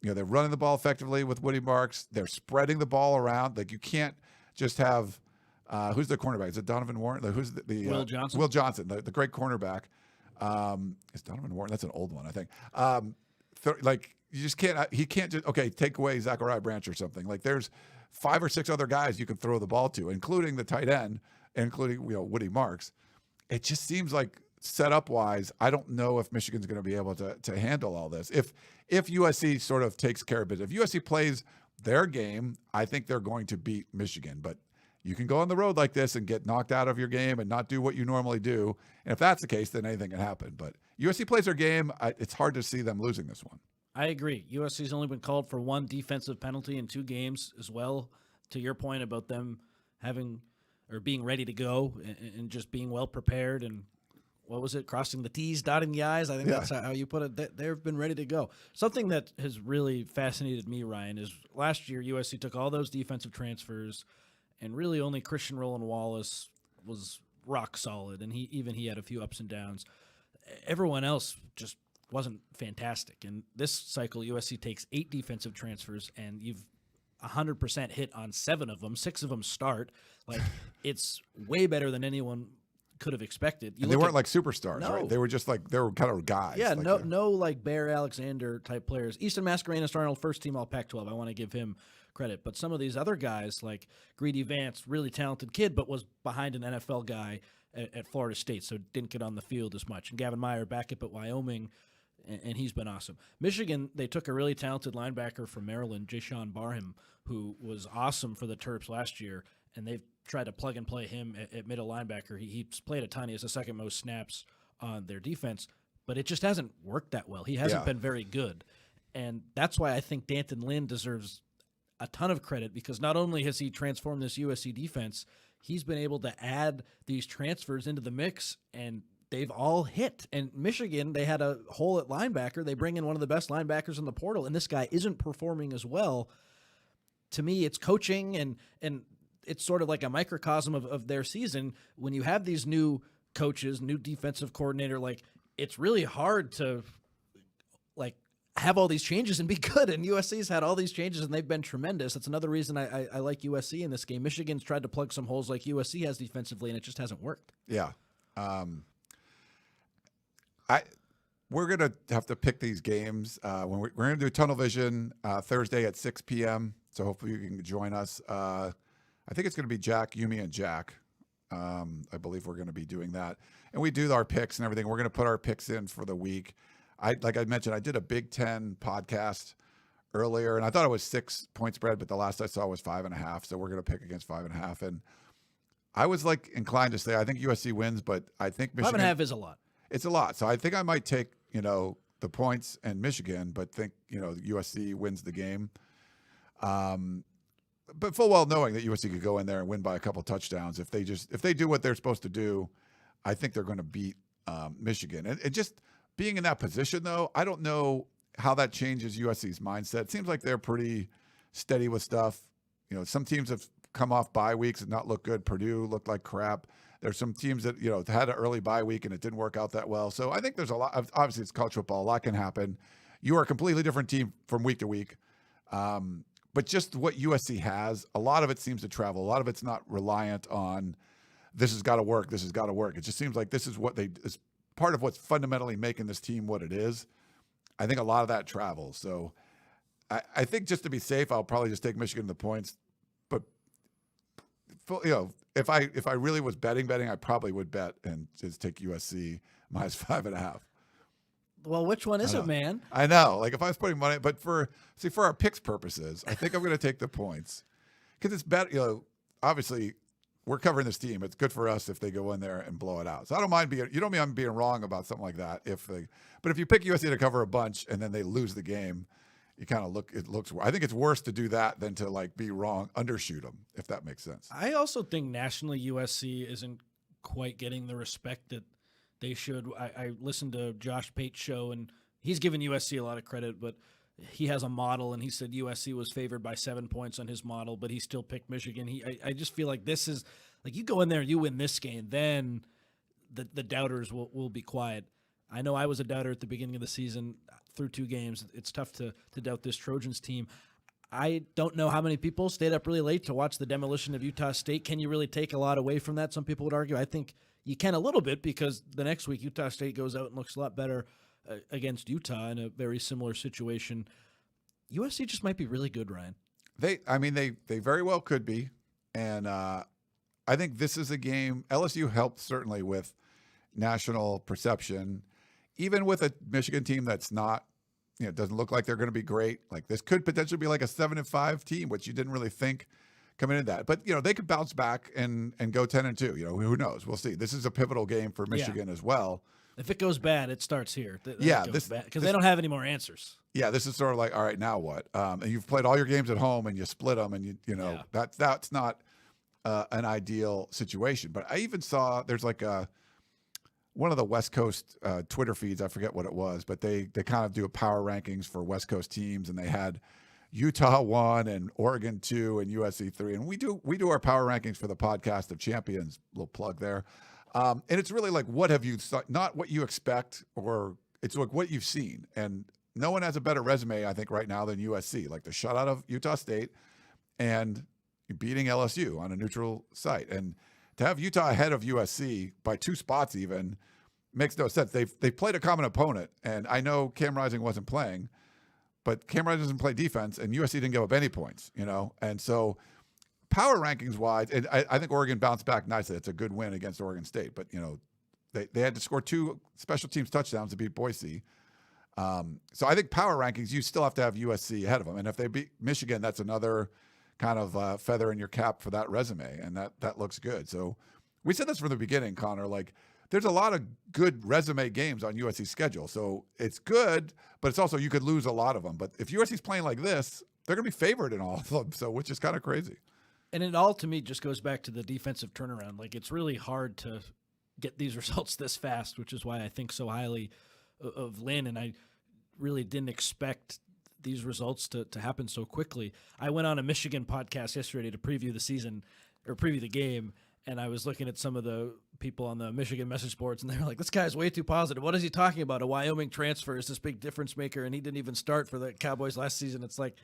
You know, they're running the ball effectively with Woody Marks. They're spreading the ball around. Like, you can't just have who's the cornerback? Is it Donovan Warren? Like, who's the Will Johnson? Will Johnson, the great cornerback. Is Donovan Warren? That's an old one, I think. Like, you just can't. He can't just take away Zachariah Branch or something. Like, there's 5 or 6 other guys you can throw the ball to, including the tight end, including, you know, Woody Marks. It just seems like setup wise, I don't know if Michigan's going to be able to handle all this. If USC sort of takes care of it, if USC plays their game, I think they're going to beat Michigan. But you can go on the road like this and get knocked out of your game and not do what you normally do. And if that's the case, then anything can happen. But USC plays their game. It's hard to see them losing this one. I agree. USC's only been called for 1 defensive penalty in 2 games as well. To your point about them having or being ready to go and just being well prepared and what was it? Crossing the T's, dotting the I's. I think that's how you put it. They've been ready to go. Something that has really fascinated me, Ryan, is last year USC took all those defensive transfers, and really only Christian Roland Wallace was rock solid, and he had a few ups and downs. Everyone else just wasn't fantastic. And this cycle, USC takes 8 defensive transfers, and you've 100% hit on 7 of them. 6 of them start. Like, it's way better than anyone could have expected. And they weren't like superstars, No. right? They were just like, they were kind of guys. Yeah, like no like Bear Alexander type players. Easton Mascarenas Arnold, first team all Pac-12. I want to give him credit. But some of these other guys, like Greedy Vance, really talented kid, but was behind an NFL guy at Florida State, so didn't get on the field as much. And Gavin Meyer back up at Wyoming, and he's been awesome. Michigan, they took a really talented linebacker from Maryland, Jashawn Barham, who was awesome for the Terps last year, and they've tried to plug and play him at middle linebacker. He's played a ton. He has the second most snaps on their defense, but it just hasn't worked that well. He hasn't been very good, and that's why I think Danton Lynn deserves a ton of credit, because not only has he transformed this USC defense, he's been able to add these transfers into the mix, and they've all hit. And Michigan, they had a hole at linebacker. They bring in one of the best linebackers in the portal, and this guy isn't performing as well. To me, it's coaching, and it's sort of like a microcosm of their season. When you have these new coaches, new defensive coordinator, like, it's really hard to like have all these changes and be good. And USC's had all these changes, and they've been tremendous. That's another reason I like USC in this game. Michigan's tried to plug some holes like USC has defensively, and it just hasn't worked. Yeah. We're going to have to pick these games. When we're going to do Tunnel Vision Thursday at 6 p.m., so hopefully you can join us. I think it's going to be Jack, Yumi, and Jack. I believe we're going to be doing that. And we do our picks and everything. We're going to put our picks in for the week. Like I mentioned, I did a Big Ten podcast earlier, and I thought it was 6-point spread, but the last I saw was 5.5. So we're going to pick against 5.5. And I was like inclined to say I think USC wins, but I think Michigan 5.5 is a lot. It's a lot. So I think I might take, the points and Michigan, but think, USC wins the game. But full well knowing that USC could go in there and win by a couple touchdowns. If they do what they're supposed to do, I think they're going to beat Michigan. And just being in that position, though, I don't know how that changes USC's mindset. It seems like they're pretty steady with stuff. Some teams have come off bye weeks and not looked good. Purdue looked like crap. There's some teams that, had an early bye week and it didn't work out that well. So I think there's a lot. Obviously, it's college football. A lot can happen. You are a completely different team from week to week. But just what USC has, a lot of it seems to travel. A lot of it's not reliant on this has got to work, this has got to work. It just seems like this is is part of what's fundamentally making this team what it is. I think a lot of that travels. So I think just to be safe, I'll probably just take Michigan the points. But if I really was betting, I probably would bet and just take USC minus 5.5. Well, which one is it, man? I know. Like if I was putting money, but for our picks purposes, I think I'm going to take the points because it's better. Obviously we're covering this team. It's good for us if they go in there and blow it out. So I don't mind you don't mean I'm being wrong about something like that. But if you pick USC to cover a bunch and then they lose the game, you kind of I think it's worse to do that than to like be wrong, undershoot them, if that makes sense. I also think nationally USC isn't quite getting the respect that they should. I listened to Josh Pate's show, and he's given USC a lot of credit, but he has a model, and he said USC was favored by 7 points on his model, but he still picked Michigan. I just feel like this is like you go in there, you win this game, then the doubters will be quiet. I know I was a doubter at the beginning of the season. Through 2 games, it's tough to doubt this Trojans team. I don't know how many people stayed up really late to watch the demolition of Utah State. Can you really take a lot away from that? Some people would argue. I think you can a little bit because the next week Utah State goes out and looks a lot better against Utah in a very similar situation. USC just might be really good, Ryan. They very well could be. And I think this is a game. LSU helped certainly with national perception. Even with a Michigan team that's not, doesn't look like they're going to be great. Like this could potentially be like a 7-5 team, which you didn't really think coming into that. But, they could bounce back and go 10-2. Who knows? We'll see. This is a pivotal game for Michigan as well. If it goes bad, it starts here. Because they don't have any more answers. Yeah, this is sort of like, all right, now what? And you've played all your games at home and you split them, and that's not an ideal situation. But I even saw there's like one of the West Coast Twitter feeds, I forget what it was, but they kind of do a power rankings for West Coast teams, and they had Utah 1 and Oregon 2 and USC 3. And we do our power rankings for the podcast of champions, little plug there. And it's really like, what have you thought, not what you expect, or it's like what you've seen. And no one has a better resume, I think, right now than USC. Like the shutout of Utah State and beating LSU on a neutral site. And to have Utah ahead of USC by 2 spots even makes no sense. They played a common opponent, and I know Cam Rising wasn't playing, but Cam Rising doesn't play defense, and USC didn't give up any points, And so power rankings wise, and I think Oregon bounced back nicely. It's a good win against Oregon State, but they had to score 2 special teams touchdowns to beat Boise. So I think power rankings, you still have to have USC ahead of them. And if they beat Michigan, that's another kind of feather in your cap for that resume. And that looks good. So we said this from the beginning, Connor, like there's a lot of good resume games on USC's schedule. So it's good, but it's also, you could lose a lot of them. But if USC's playing like this, they're going to be favored in all of them. So, which is kind of crazy. And it all, to me, just goes back to the defensive turnaround. Like, it's really hard to get these results this fast, which is why I think so highly of Lynn, and I really didn't expect these results to happen so quickly. I went on a Michigan podcast yesterday to preview the season, or preview the game, and I was looking at some of the people on the Michigan message boards, and they were like, this guy's way too positive. What is he talking about? A Wyoming transfer is this big difference maker, and he didn't even start for the Cowboys last season. It's like,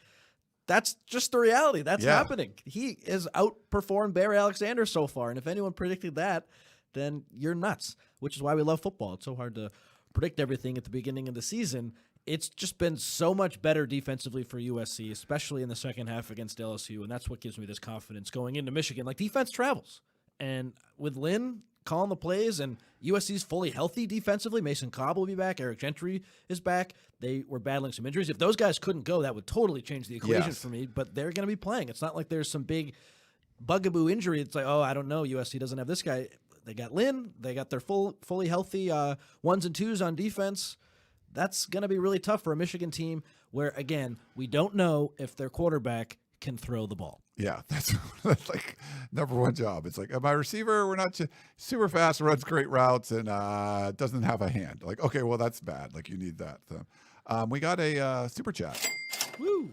that's just the reality. That's happening. He has outperformed Barry Alexander so far, and if anyone predicted that, then you're nuts, which is why we love football. It's so hard to predict everything at the beginning of the season. It's just been so much better defensively for USC, especially in the second half against LSU, and that's what gives me this confidence going into Michigan. Like, defense travels, and with Lynn calling the plays and USC's fully healthy defensively, Mason Cobb will be back, Eric Gentry is back. They were battling some injuries. If those guys couldn't go, that would totally change the equation for me, but they're going to be playing. It's not like there's some big bugaboo injury. It's like, oh, I don't know, USC doesn't have this guy. They got Lynn. They got their fully healthy ones and twos on defense. That's going to be really tough for a Michigan team where, again, we don't know if their quarterback can throw the ball. Yeah, that's like number one job. It's like, my receiver, we're not super fast, runs great routes, and doesn't have a hand. Like, okay, well, that's bad. Like, you need that. So, we got a super chat. Woo.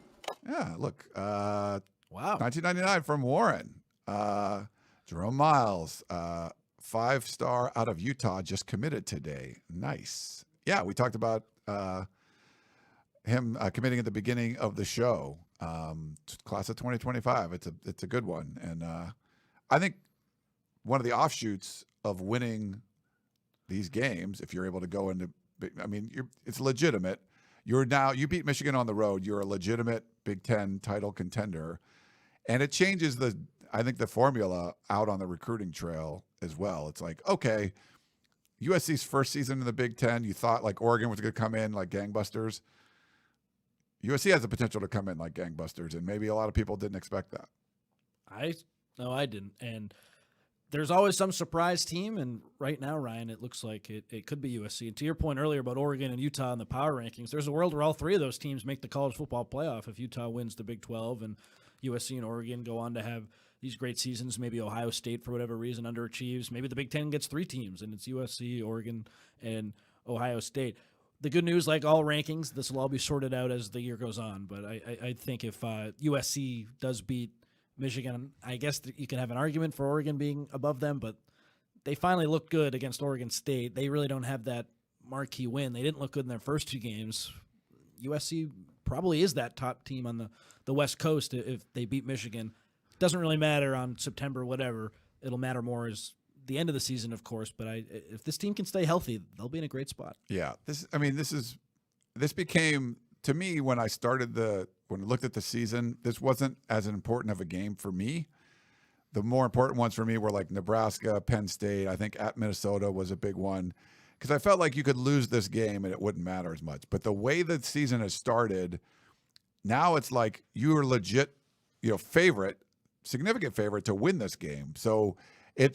Yeah, look. Wow. $19.99 from Warren. Jerome Miles, 5-star out of Utah, just committed today. Nice. Yeah, we talked about him committing at the beginning of the show. Class of 2025. It's a good one, and I think one of the offshoots of winning these games, if you're able to go into, it's legitimate. You beat Michigan on the road. You're a legitimate Big Ten title contender, and it changes the formula out on the recruiting trail as well. It's like, okay, USC's first season in the Big Ten, you thought like Oregon was going to come in like gangbusters. USC has the potential to come in like gangbusters, and maybe a lot of people didn't expect that. I didn't. And there's always some surprise team, and right now, Ryan, it looks like it could be USC. And to your point earlier about Oregon and Utah in the power rankings, there's a world where all three of those teams make the college football playoff if Utah wins the Big 12 and USC and Oregon go on to have these great seasons. Maybe Ohio State, for whatever reason, underachieves. Maybe the Big Ten gets 3 teams, and it's USC, Oregon, and Ohio State. The good news, like all rankings, this will all be sorted out as the year goes on. But I think if USC does beat Michigan, I guess you can have an argument for Oregon being above them, but they finally looked good against Oregon State. They really don't have that marquee win. They didn't look good in their first 2 games. USC probably is that top team on the West Coast if they beat Michigan. Doesn't really matter on September, whatever. It'll matter more as the end of the season, of course, but if this team can stay healthy, they'll be in a great spot. Yeah, this became, to me, when I looked at the season, this wasn't as important of a game for me. The more important ones for me were like Nebraska, Penn State. I think at Minnesota was a big one because I felt like you could lose this game and it wouldn't matter as much. But the way the season has started, now it's like you are legit, significant favorite to win this game. So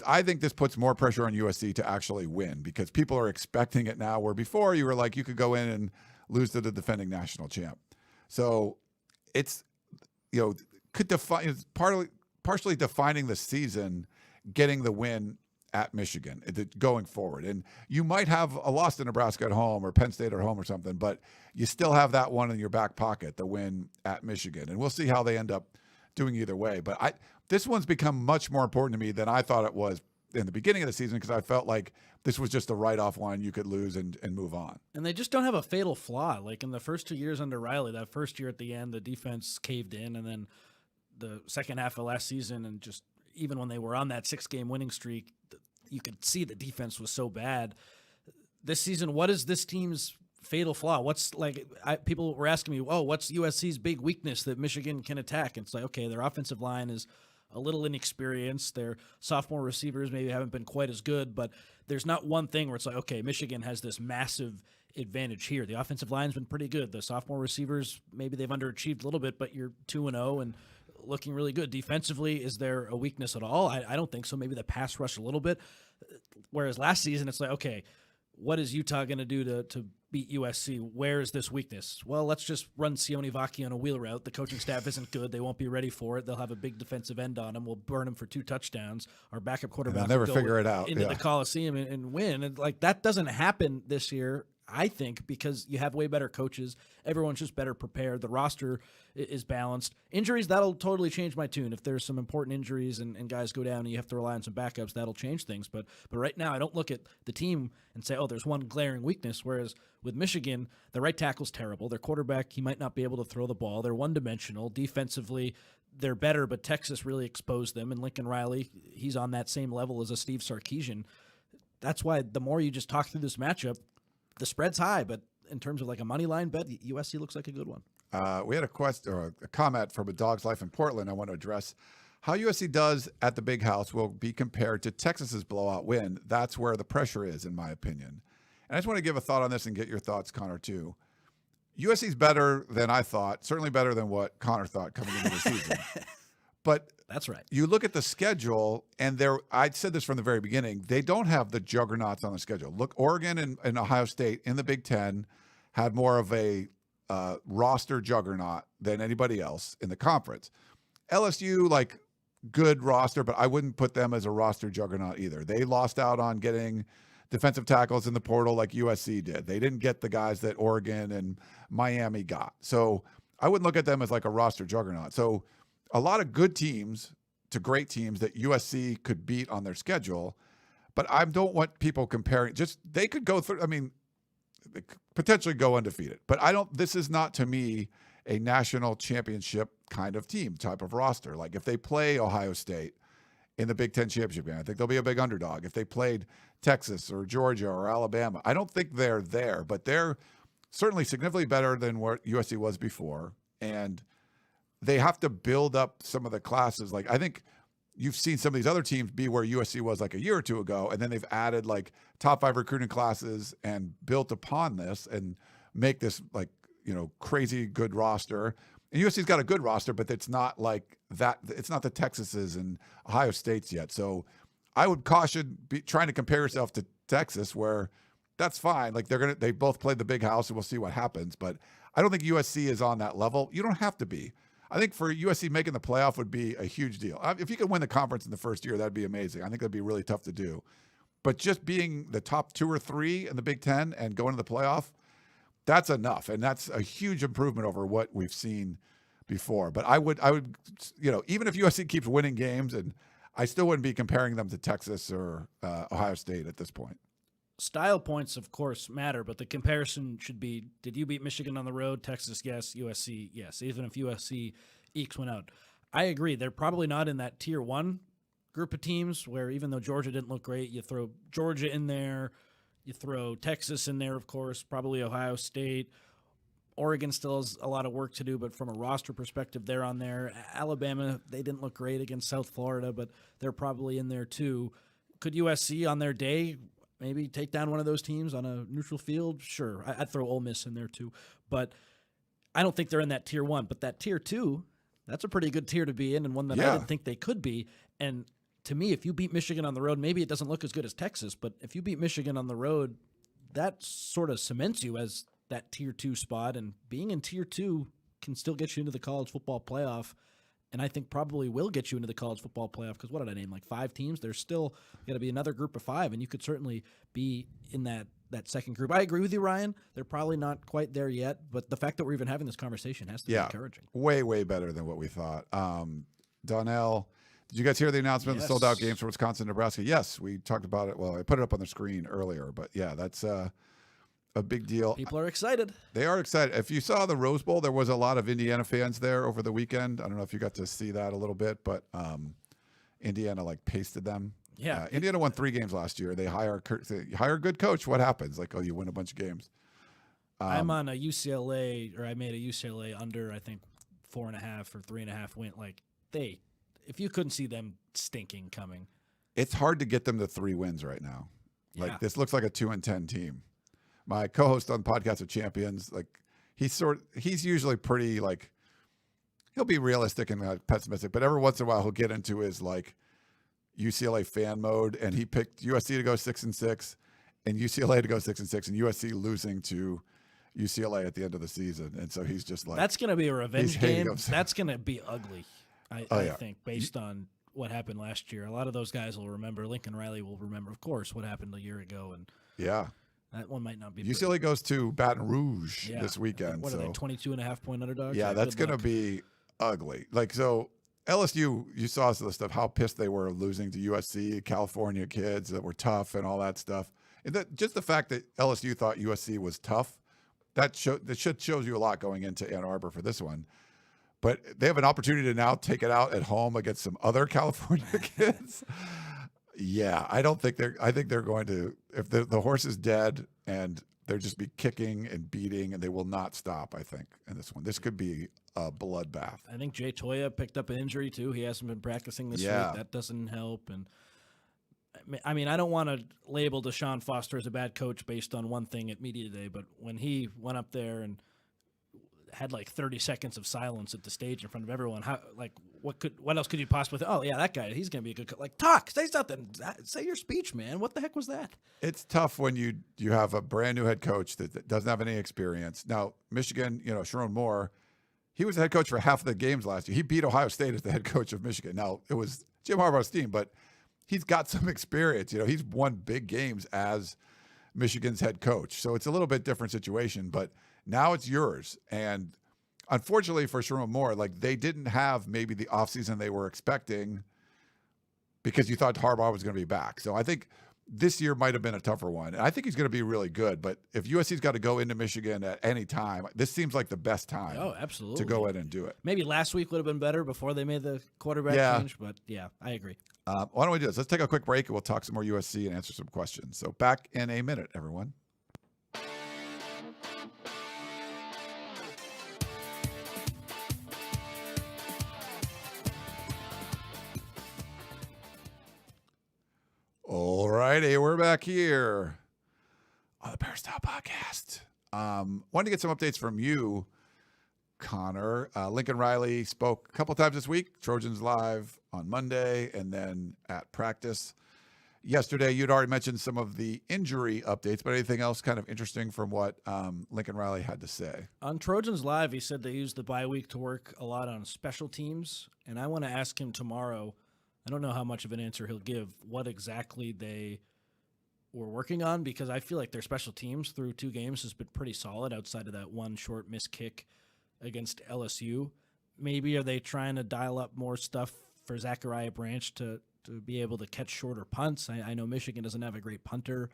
I think this puts more pressure on USC to actually win because people are expecting it now, where before you were like, you could go in and lose to the defending national champ. So it's, could define, it's partially defining the season, getting the win at Michigan going forward. And you might have a loss to Nebraska at home or Penn State at home or something, but you still have that one in your back pocket, the win at Michigan. And we'll see how they end up doing either way. But this one's become much more important to me than I thought it was in the beginning of the season because I felt like this was just a write-off one you could lose and move on. And they just don't have a fatal flaw. Like in the first 2 years under Riley, that first year at the end, the defense caved in, and then the second half of last season and just even when they were on that 6-game winning streak, you could see the defense was so bad. This season, what is this team's fatal flaw? What's people were asking me, what's USC's big weakness that Michigan can attack? And it's like, okay, their offensive line is a little inexperienced. Their sophomore receivers maybe haven't been quite as good, but there's not one thing where it's like, okay, Michigan has this massive advantage here. The offensive line's been pretty good. The sophomore receivers, maybe they've underachieved a little bit, but you're 2-0 and looking really good. Defensively, is there a weakness at all? I don't think so. Maybe the pass rush a little bit. Whereas last season, it's like, okay, what is Utah going to do to beat USC? Where is this weakness? Well, let's just run Sione Vaki on a wheel route. The coaching staff isn't good. They won't be ready for it. They'll have a big defensive end on them. We'll burn them for 2 touchdowns. Our backup quarterback will never go figure it out into the Coliseum and win. And that doesn't happen this year, I think, because you have way better coaches. Everyone's just better prepared. The roster is balanced. Injuries, that'll totally change my tune. If there's some important injuries and guys go down and you have to rely on some backups, that'll change things. But right now, I don't look at the team and say, there's one glaring weakness. Whereas with Michigan, the right tackle's terrible. Their quarterback, he might not be able to throw the ball. They're one-dimensional. Defensively, they're better, but Texas really exposed them. And Lincoln Riley, he's on that same level as a Steve Sarkisian. That's why the more you just talk through this matchup, the spread's high, but in terms of like a money line bet, USC looks like a good one. We had a question or a comment from A Dog's Life in Portland I want to address. How USC does at the Big House will be compared to Texas's blowout win. That's where the pressure is, in my opinion. And I just want to give a thought on this and get your thoughts, Connor, too. USC's better than I thought, certainly better than what Connor thought coming into the season. But that's right. You look at the schedule, and I said this from the very beginning, they don't have the juggernauts on the schedule. Look, Oregon and Ohio State in the Big Ten had more of a roster juggernaut than anybody else in the conference. LSU, good roster, but I wouldn't put them as a roster juggernaut either. They lost out on getting defensive tackles in the portal like USC did. They didn't get the guys that Oregon and Miami got. So I wouldn't look at them as like a roster juggernaut. So a lot of good teams to great teams that USC could beat on their schedule, but I don't want people comparing. They could go through, they could potentially go undefeated, but this is not to me a national championship kind of team type of roster. Like if they play Ohio State in the Big Ten championship game, I think they'll be a big underdog. If they played Texas or Georgia or Alabama, I don't think they're there, but they're certainly significantly better than what USC was before. And they have to build up some of the classes. Like I think you've seen some of these other teams be where USC was like a year or two ago, and then they've added top 5 recruiting classes and built upon this and make this crazy good roster. And USC's got a good roster, but it's not like that. It's not the Texases and Ohio States yet. So I would caution trying to compare yourself to Texas, where that's fine. They both played the Big House, and we'll see what happens. But I don't think USC is on that level. You don't have to be. I think for USC making the playoff would be a huge deal. If you could win the conference in the first year, that'd be amazing. I think that'd be really tough to do. But just being the top 2 or 3 in the Big Ten and going to the playoff, that's enough. And that's a huge improvement over what we've seen before. But I would, even if USC keeps winning games, and I still wouldn't be comparing them to Texas or Ohio State at this point. Style points, of course, matter, but the comparison should be, did you beat Michigan on the road? Texas, yes. USC, yes. Even if USC ekes one out. I agree. They're probably not in that tier 1 group of teams where even though Georgia didn't look great, you throw Georgia in there, you throw Texas in there, of course, probably Ohio State. Oregon still has a lot of work to do, but from a roster perspective, they're on there. Alabama, they didn't look great against South Florida, but they're probably in there too. Could USC on their day maybe take down one of those teams on a neutral field? Sure. I'd throw Ole Miss in there too. But I don't think they're in that tier 1. But that tier 2, that's a pretty good tier to be in, and one that I didn't think they could be. And to me, if you beat Michigan on the road, maybe it doesn't look as good as Texas, but if you beat Michigan on the road, that sort of cements you as that tier 2 spot. And being in tier 2 can still get you into the college football playoff. And I think probably will get you into the college football playoff because what did I name? 5 teams? There's still got to be another group of 5, and you could certainly be in that second group. I agree with you, Ryan. They're probably not quite there yet, but the fact that we're even having this conversation has to be encouraging. Way, way better than what we thought. Donnell, did you guys hear the announcement of the sold-out games for Wisconsin, Nebraska? Yes, we talked about it. Well, I put it up on the screen earlier, but yeah, that's a big deal. People are excited. They are excited. If you saw the Rose Bowl, there was a lot of Indiana fans there over the weekend. I don't know if you got to see that a little bit, but Indiana like pasted them. Yeah. Indiana won 3 games last year. They hire a good coach. What happens? Like, oh, you win a bunch of games. I'm on a UCLA, or I made a UCLA under, I think, 4.5 or 3.5 win. Like, if you couldn't see them stinking coming. It's hard to get them to 3 wins right now. Like, Yeah. this looks like a 2-10 team. My co-host on Podcast of Champions, like, he's usually pretty, like, he'll be realistic and pessimistic, but every once in a while he'll get into his, like, UCLA fan mode, and he picked USC to go 6-6 and UCLA to go 6-6 and USC losing to UCLA at the end of the season. And so he's just like, that's going to be a revenge game. himself. That's going to be ugly, I yeah. think, based on what happened last year. A lot of those guys will remember. Lincoln Riley will remember, of course, what happened a year ago. And yeah, that one might not be UCLA pretty. goes to Baton Rouge this weekend. What are they, 22.5-point underdogs? Yeah, that's going to be ugly. Like, so LSU, you saw some of the stuff, how pissed they were losing to USC, California kids that were tough and all that stuff. And just the fact that LSU thought USC was tough, that shows you a lot going into Ann Arbor for this one. But they have an opportunity to now take it out at home against some other California kids. Yeah, I think they're going to, if the horse is dead, and they'll just be kicking and beating, and they will not stop, I think, in this one. This could be a bloodbath. I think Jay Toya picked up an injury, too. He hasn't been practicing this week. That doesn't help. And I mean, I don't want to label Deshaun Foster as a bad coach based on one thing at Media Day, but when he went up there and had like 30 seconds of silence at the stage in front of everyone, what else could you possibly think? Oh, yeah, that guy, he's going to be a good coach. Like, talk, say something, say your speech, man. What the heck was that? It's tough when you have a brand new head coach that doesn't have any experience. Now, Michigan, Sharon Moore, he was the head coach for half of the games last year. He beat Ohio State as the head coach of Michigan. Now, it was Jim Harbaugh's team, but he's got some experience. He's won big games as Michigan's head coach. So it's a little bit different situation, but now it's yours. And unfortunately for Sharon Moore, like, they didn't have maybe the offseason they were expecting because you thought Harbaugh was going to be back. So I think this year might have been a tougher one. And I think he's going to be really good. But if USC's got to go into Michigan at any time, this seems like the best time to go in and do it. Maybe last week would have been better before they made the quarterback change. But, yeah, I agree. Why don't we do this? Let's take a quick break, and we'll talk some more USC and answer some questions. So back in a minute, everyone. All righty, we're back here on the Peristyle Podcast. Wanted to get some updates from you, Connor. Lincoln Riley spoke a couple times this week. Trojans live on Monday, and then at practice yesterday. You'd already mentioned some of the injury updates, but anything else kind of interesting from what Lincoln Riley had to say? On Trojans Live, he said they used the bye week to work a lot on special teams, and I want to ask him tomorrow. I don't know how much of an answer he'll give, what exactly they were working on, because I feel like their special teams through 2 games has been pretty solid outside of that one short missed kick against LSU. Maybe are they trying to dial up more stuff for Zachariah Branch to be able to catch shorter punts? I know Michigan doesn't have a great punter,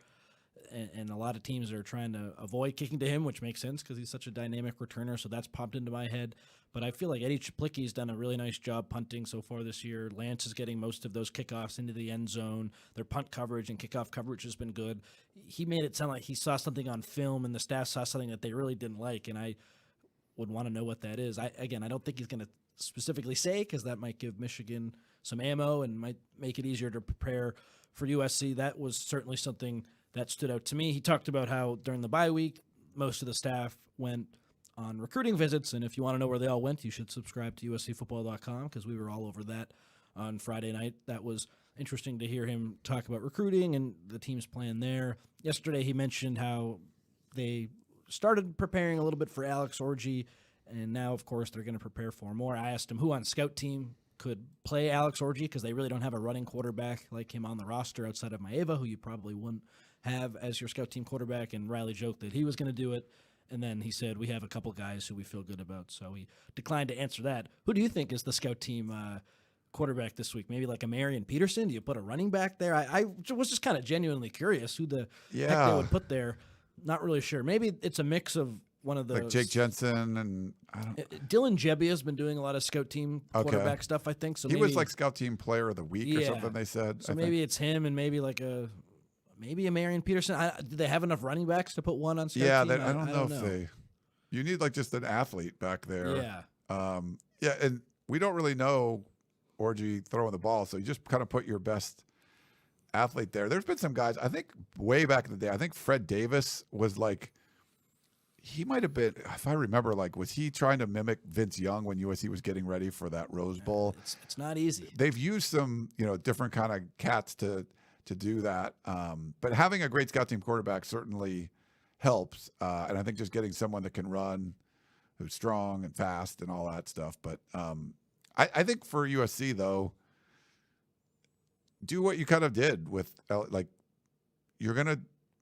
and a lot of teams are trying to avoid kicking to him, which makes sense because he's such a dynamic returner, so that's popped into my head. But I feel like Eddie Chaplicki's done a really nice job punting so far this year. Lance is getting most of those kickoffs into the end zone. Their punt coverage and kickoff coverage has been good. He made it sound like he saw something on film and the staff saw something that they really didn't like, and I would want to know what that is. I don't think he's going to specifically say, because that might give Michigan some ammo and might make it easier to prepare for USC. That was certainly something that stood out to me. He talked about how during the bye week, most of the staff went on recruiting visits, and if you want to know where they all went, you should subscribe to USCfootball.com, because we were all over that on Friday night. That was interesting to hear him talk about recruiting and the team's plan there. Yesterday he mentioned how they started preparing a little bit for Alex Orji, and now, of course, they're going to prepare for more. I asked him who on scout team could play Alex Orji, because they really don't have a running quarterback like him on the roster outside of Maeva, who you probably wouldn't have as your scout team quarterback, and Riley joked that he was going to do it. And then he said, we have a couple guys who we feel good about. So he declined to answer that. Who do you think is the scout team quarterback this week? Maybe like a Marion Peterson? Do you put a running back there? I was just kind of genuinely curious who the heck they would put there. Not really sure. Maybe it's a mix of one of the like Jake Jensen and I don't. Dylan Jebbia has been doing a lot of scout team quarterback stuff, I think. So he maybe, was like scout team player of the week or something. They said. So maybe it's him and maybe like a Marion Peterson. Do they have enough running backs to put one on scout team? I don't know if they. You need like just an athlete back there. Yeah. And we don't really know Orji throwing the ball, so you just kind of put your best athlete there. There's been some guys, I think way back in the day, I think Fred Davis was like, he might have been, if I remember, like, was he trying to mimic Vince Young when USC was getting ready for that Rose Bowl? It's not easy. They've used some, different kind of cats to do that. But having a great scout team quarterback certainly helps. And I think just getting someone that can run, who's strong and fast and all that stuff. But I think for USC, though, do what you kind of did with, like, you're going to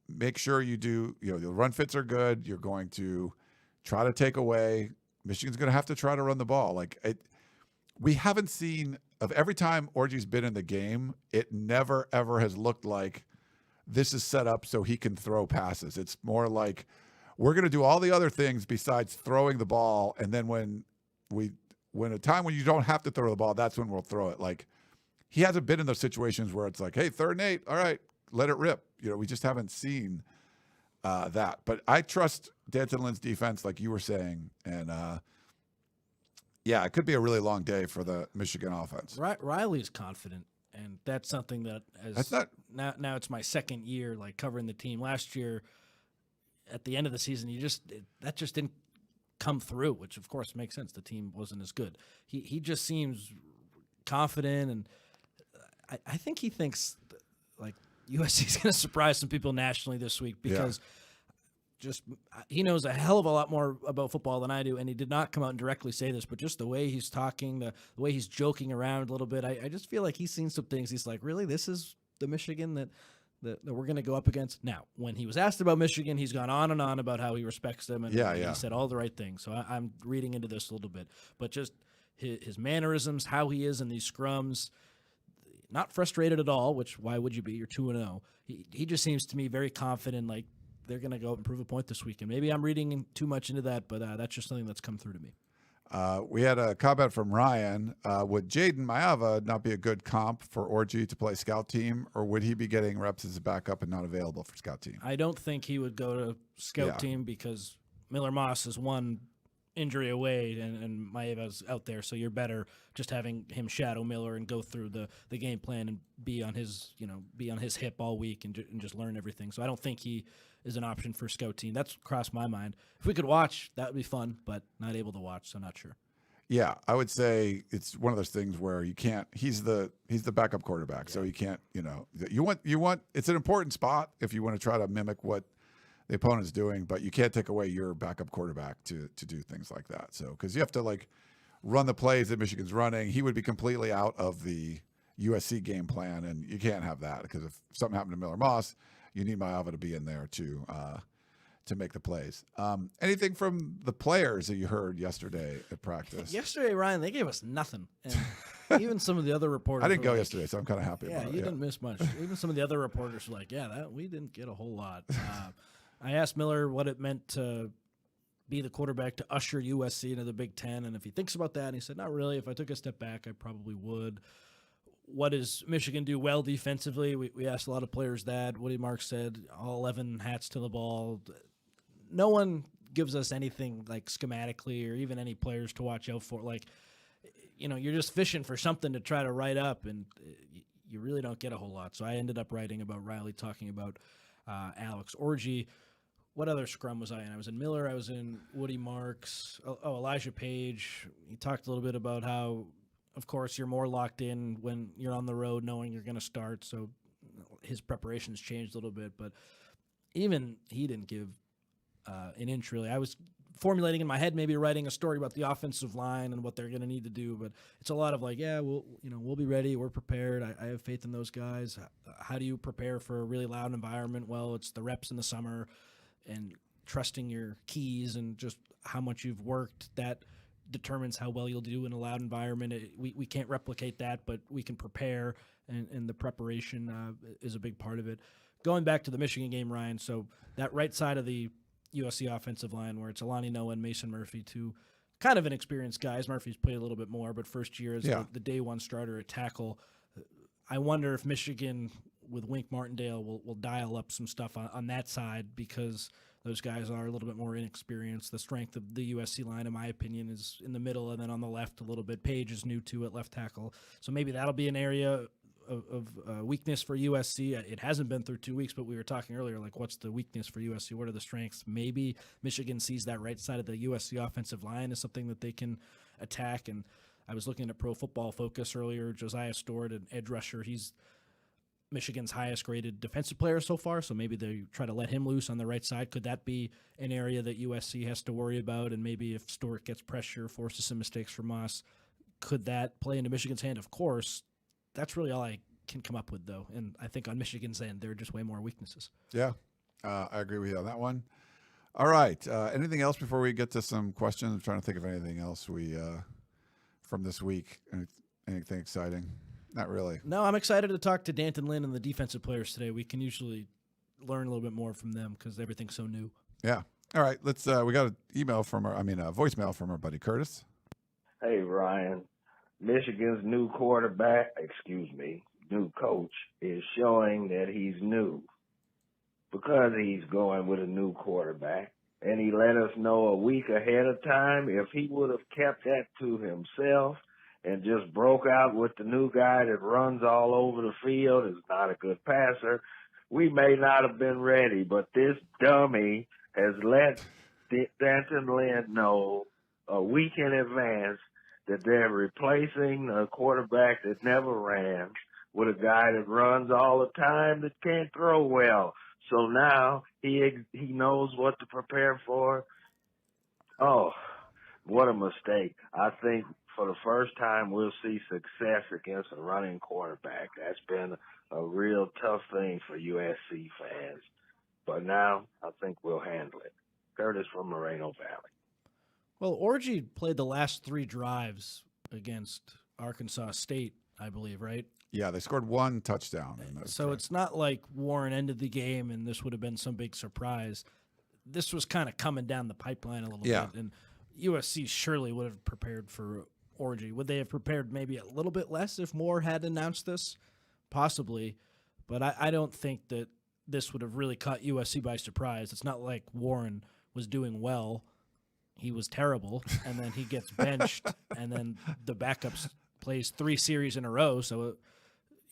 make sure you do, the run fits are good. You're going to try to take away. Michigan's going to have to try to run the ball. We haven't seen, of every time Orji's been in the game, it never, ever has looked like this is set up so he can throw passes. It's more like we're going to do all the other things besides throwing the ball. And then when a time when you don't have to throw the ball, that's when we'll throw it. Like, he hasn't been in those situations where it's like, hey, 3rd and 8, all right, let it rip. We just haven't seen that. But I trust D'Anton Lynn's defense, like you were saying. And, it could be a really long day for the Michigan offense. Riley's confident, and that's something that now it's my second year, like, covering the team. Last year, at the end of the season, that just didn't come through, which, of course, makes sense. The team wasn't as good. He just seems confident, and I think he thinks, like, USC is going to surprise some people nationally this week because he knows a hell of a lot more about football than I do, and he did not come out and directly say this, but just the way he's talking, the way he's joking around a little bit, I just feel like he's seen some things. He's like, really, this is the Michigan that we're going to go up against? Now, when he was asked about Michigan, he's gone on and on about how he respects them, and he said all the right things. So I'm reading into this a little bit, but just his mannerisms, how he is in these scrums, not frustrated at all, which why would you be? You're 2-0. He just seems to me very confident, like they're going to go and prove a point this weekend. Maybe I'm reading too much into that, but that's just something that's come through to me. We had a comment from Ryan. Would Jaden Maiava not be a good comp for Orji to play scout team, or would he be getting reps as a backup and not available for scout team? I don't think he would go to scout team because Miller Moss is one injury away and Maiava's out there, so you're better just having him shadow Miller and go through the game plan and be on his hip all week and just learn everything. So I don't think he is an option for scout team. That's crossed my mind. If we could watch, that would be fun, but not able to watch, so not sure. Yeah, I would say it's one of those things where you can't. He's the backup quarterback, so you can't. You want. It's an important spot if you want to try to mimic what the opponent's doing, but you can't take away your backup quarterback to do things like that. So because you have to like run the plays that Michigan's running, he would be completely out of the USC game plan, and you can't have that because if something happened to Miller Moss, you need Maiava to be in there to make the plays. Anything from the players that you heard yesterday at practice? Yesterday, Ryan, they gave us nothing. And even some of the other reporters. I didn't go yesterday, so I'm kind of happy about it. You didn't miss much. Even some of the other reporters were like, we didn't get a whole lot. I asked Miller what it meant to be the quarterback to usher USC into the Big Ten, and if he thinks about that, and he said, not really. If I took a step back, I probably would. What does Michigan do well defensively? We asked a lot of players that. Woody Marks said all 11 hats to the ball. No one gives us anything like schematically or even any players to watch out for. Like, you're just fishing for something to try to write up, and you really don't get a whole lot. So I ended up writing about Riley, talking about Alex Orji. What other scrum was I in? I was in Miller. I was in Woody Marks. Elijah Page. He talked a little bit about how, of course, you're more locked in when you're on the road knowing you're going to start. So his preparations changed a little bit. But even he didn't give an inch, really. I was formulating in my head, maybe writing a story about the offensive line and what they're going to need to do. But it's a lot of like, we'll be ready. We're prepared. I have faith in those guys. How do you prepare for a really loud environment? Well, it's the reps in the summer and trusting your keys and just how much you've worked. That determines how well you'll do in a loud environment. We can't replicate that, but we can prepare, and the preparation is a big part of it. Going back to the Michigan game, Ryan, so that right side of the USC offensive line where it's Alani Noah and Mason Murphy, two kind of inexperienced guys. Murphy's played a little bit more, but first year as the day one starter at tackle. I wonder if Michigan with Wink Martindale will dial up some stuff on that side because those guys are a little bit more inexperienced. The strength of the USC line, in my opinion, is in the middle and then on the left a little bit. Page is new too at left tackle. So maybe that'll be an area of weakness for USC. It hasn't been through 2 weeks, but we were talking earlier, like what's the weakness for USC? What are the strengths? Maybe Michigan sees that right side of the USC offensive line as something that they can attack. And I was looking at Pro Football Focus earlier. Josiah Stewart, an edge rusher, he's Michigan's highest graded defensive player so far, so maybe they try to let him loose on the right side. Could that be an area that USC has to worry about? And maybe if Stewart gets pressure, forces some mistakes from us, could that play into Michigan's hand? Of course. That's really all I can come up with, though. And I think on Michigan's end, there are just way more weaknesses. Yeah, I agree with you on that one. All right. Anything else before we get to some questions? I'm trying to think of anything else from this week. Anything exciting? Not really. No, I'm excited to talk to Danton Lynn and the defensive players today. We can usually learn a little bit more from them because everything's so new. Yeah. All right. Let's. We got an email from a voicemail from our buddy Curtis. Hey, Ryan. Michigan's new coach is showing that he's new because he's going with a new quarterback. And he let us know a week ahead of time. If he would have kept that to himself and just broke out with the new guy that runs all over the field, is not a good passer, we may not have been ready. But this dummy has let Danton Lynn know a week in advance that they're replacing a quarterback that never ran with a guy that runs all the time that can't throw well. So now he knows what to prepare for. Oh, what a mistake. I think for the first time we'll see success against a running quarterback. That's been a real tough thing for USC fans. But now I think we'll handle it. Curtis from Moreno Valley. Well, Orji played the last 3 drives against Arkansas State, I believe, right? Yeah, they scored 1 touchdown. So it's not like Warren ended the game and this would have been some big surprise. This was kind of coming down the pipeline a little bit, and USC surely would have prepared for Orji. Would they have prepared maybe a little bit less if Moore had announced this? Possibly, but I don't think that this would have really caught USC by surprise. It's not like Warren was doing well. He was terrible, and then he gets benched, and then the backups plays 3 series in a row. So,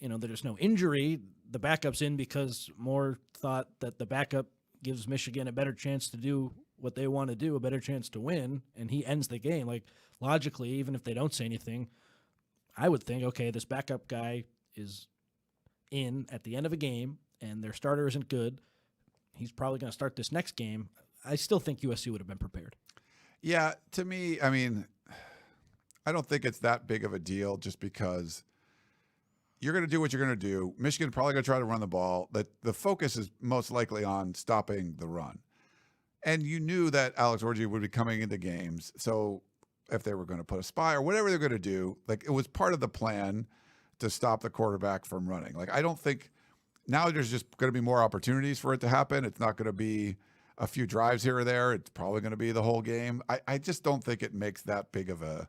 there's no injury. The backup's in because Moore thought that the backup gives Michigan a better chance to do what they want to do, a better chance to win, and he ends the game. Like, logically, even if they don't say anything, I would think, okay, this backup guy is in at the end of a game, and their starter isn't good. He's probably going to start this next game. I still think USC would have been prepared. Yeah, to me, I don't think it's that big of a deal just because you're going to do what you're going to do. Michigan's probably going to try to run the ball. The focus is most likely on stopping the run. And you knew that Alex Orji would be coming into games. So if they were going to put a spy or whatever they're going to do, like it was part of the plan to stop the quarterback from running. Like I don't think now there's just going to be more opportunities for it to happen. It's not going to be a few drives here or there. It's probably going to be the whole game. I just don't think it makes that big of a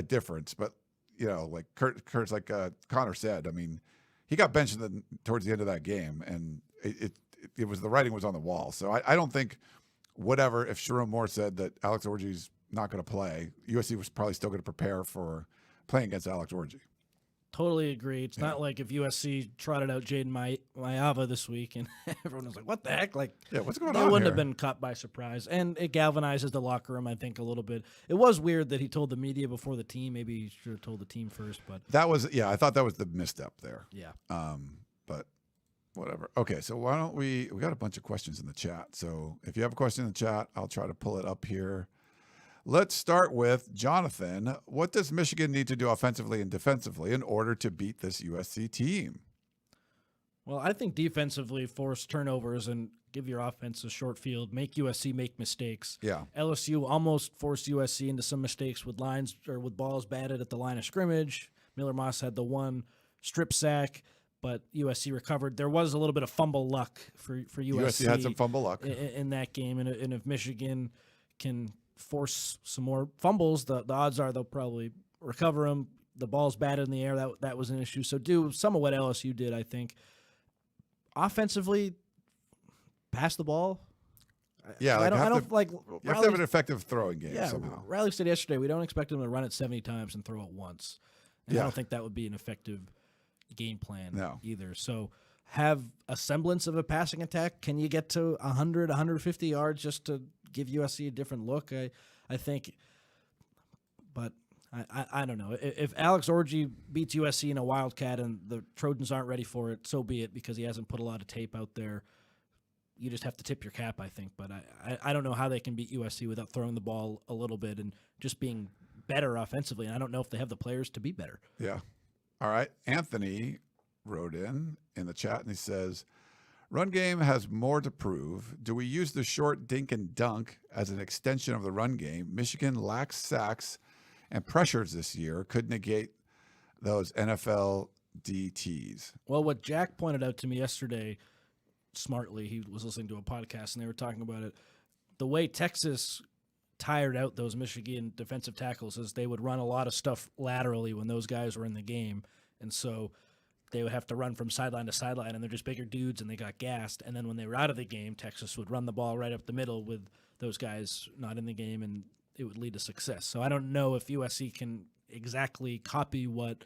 difference. But, like Kurt's like Connor said, he got benched towards the end of that game, and it was the writing was on the wall. So I don't think if Sharon Moore said that Alex Orji's not going to play, USC was probably still going to prepare for playing against Alex Orji. Totally agree. It's not like if USC trotted out Jaden Maiava this week and everyone was like, what the heck? Like, what's going on They wouldn't here? have been caught by surprise. And it galvanizes the locker room, I think, a little bit. It was weird that he told the media before the team. Maybe he should have told the team first. But that was, I thought that was the misstep there. Yeah. But whatever. Okay, so why don't we got a bunch of questions in the chat. So if you have a question in the chat, I'll try to pull it up here. Let's start with Jonathan. What does Michigan need to do offensively and defensively in order to beat this USC team? Well, I think defensively force turnovers and give your offense a short field, make USC make mistakes. Yeah. LSU almost forced USC into some mistakes with balls batted at the line of scrimmage. Miller Moss had the one strip sack. but USC recovered. There was a little bit of fumble luck for USC. USC had some fumble luck in that game, and if Michigan can force some more fumbles, the odds are they'll probably recover them. The ball's batted in the air. That was an issue. So do some of what LSU did, I think. Offensively, pass the ball. Yeah, I don't like. You have to have an effective throwing game somehow. Riley said yesterday we don't expect them to run it 70 times and throw it once. And I don't think that would be an effective game plan either. So have a semblance of a passing attack. Can you get to 100, 150 yards just to give USC a different look? I think, but I don't know. If Alex Orji beats USC in a Wildcat and the Trojans aren't ready for it, so be it, because he hasn't put a lot of tape out there. You just have to tip your cap, I think. But I don't know how they can beat USC without throwing the ball a little bit and just being better offensively. And I don't know if they have the players to be better. Yeah. All right. Anthony wrote in the chat, and he says, run game has more to prove. Do we use the short dink and dunk as an extension of the run game? Michigan lacks sacks and pressures this year. Could negate those NFL DTs. Well, what Jack pointed out to me yesterday, smartly, he was listening to a podcast and they were talking about it. The way Texas tired out those Michigan defensive tackles is they would run a lot of stuff laterally when those guys were in the game. And so they would have to run from sideline to sideline, and they're just bigger dudes and they got gassed. And then when they were out of the game, Texas would run the ball right up the middle with those guys not in the game, and it would lead to success. So I don't know if USC can exactly copy what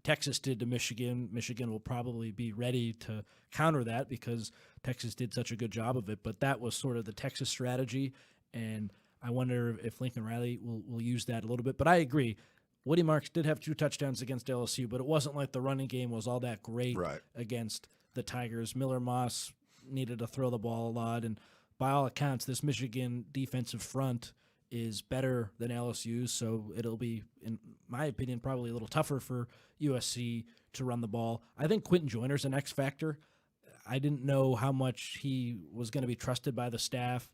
Texas did to Michigan. Michigan will probably be ready to counter that because Texas did such a good job of it. But that was sort of the Texas strategy, and I wonder if Lincoln Riley will use that a little bit. But I agree. Woody Marks did have 2 touchdowns against LSU, but it wasn't like the running game was all that great against the Tigers. Miller Moss needed to throw the ball a lot, and by all accounts, this Michigan defensive front is better than LSU's, so it'll be, in my opinion, probably a little tougher for USC to run the ball. I think Quentin Joyner's an X factor. I didn't know how much he was going to be trusted by the staff,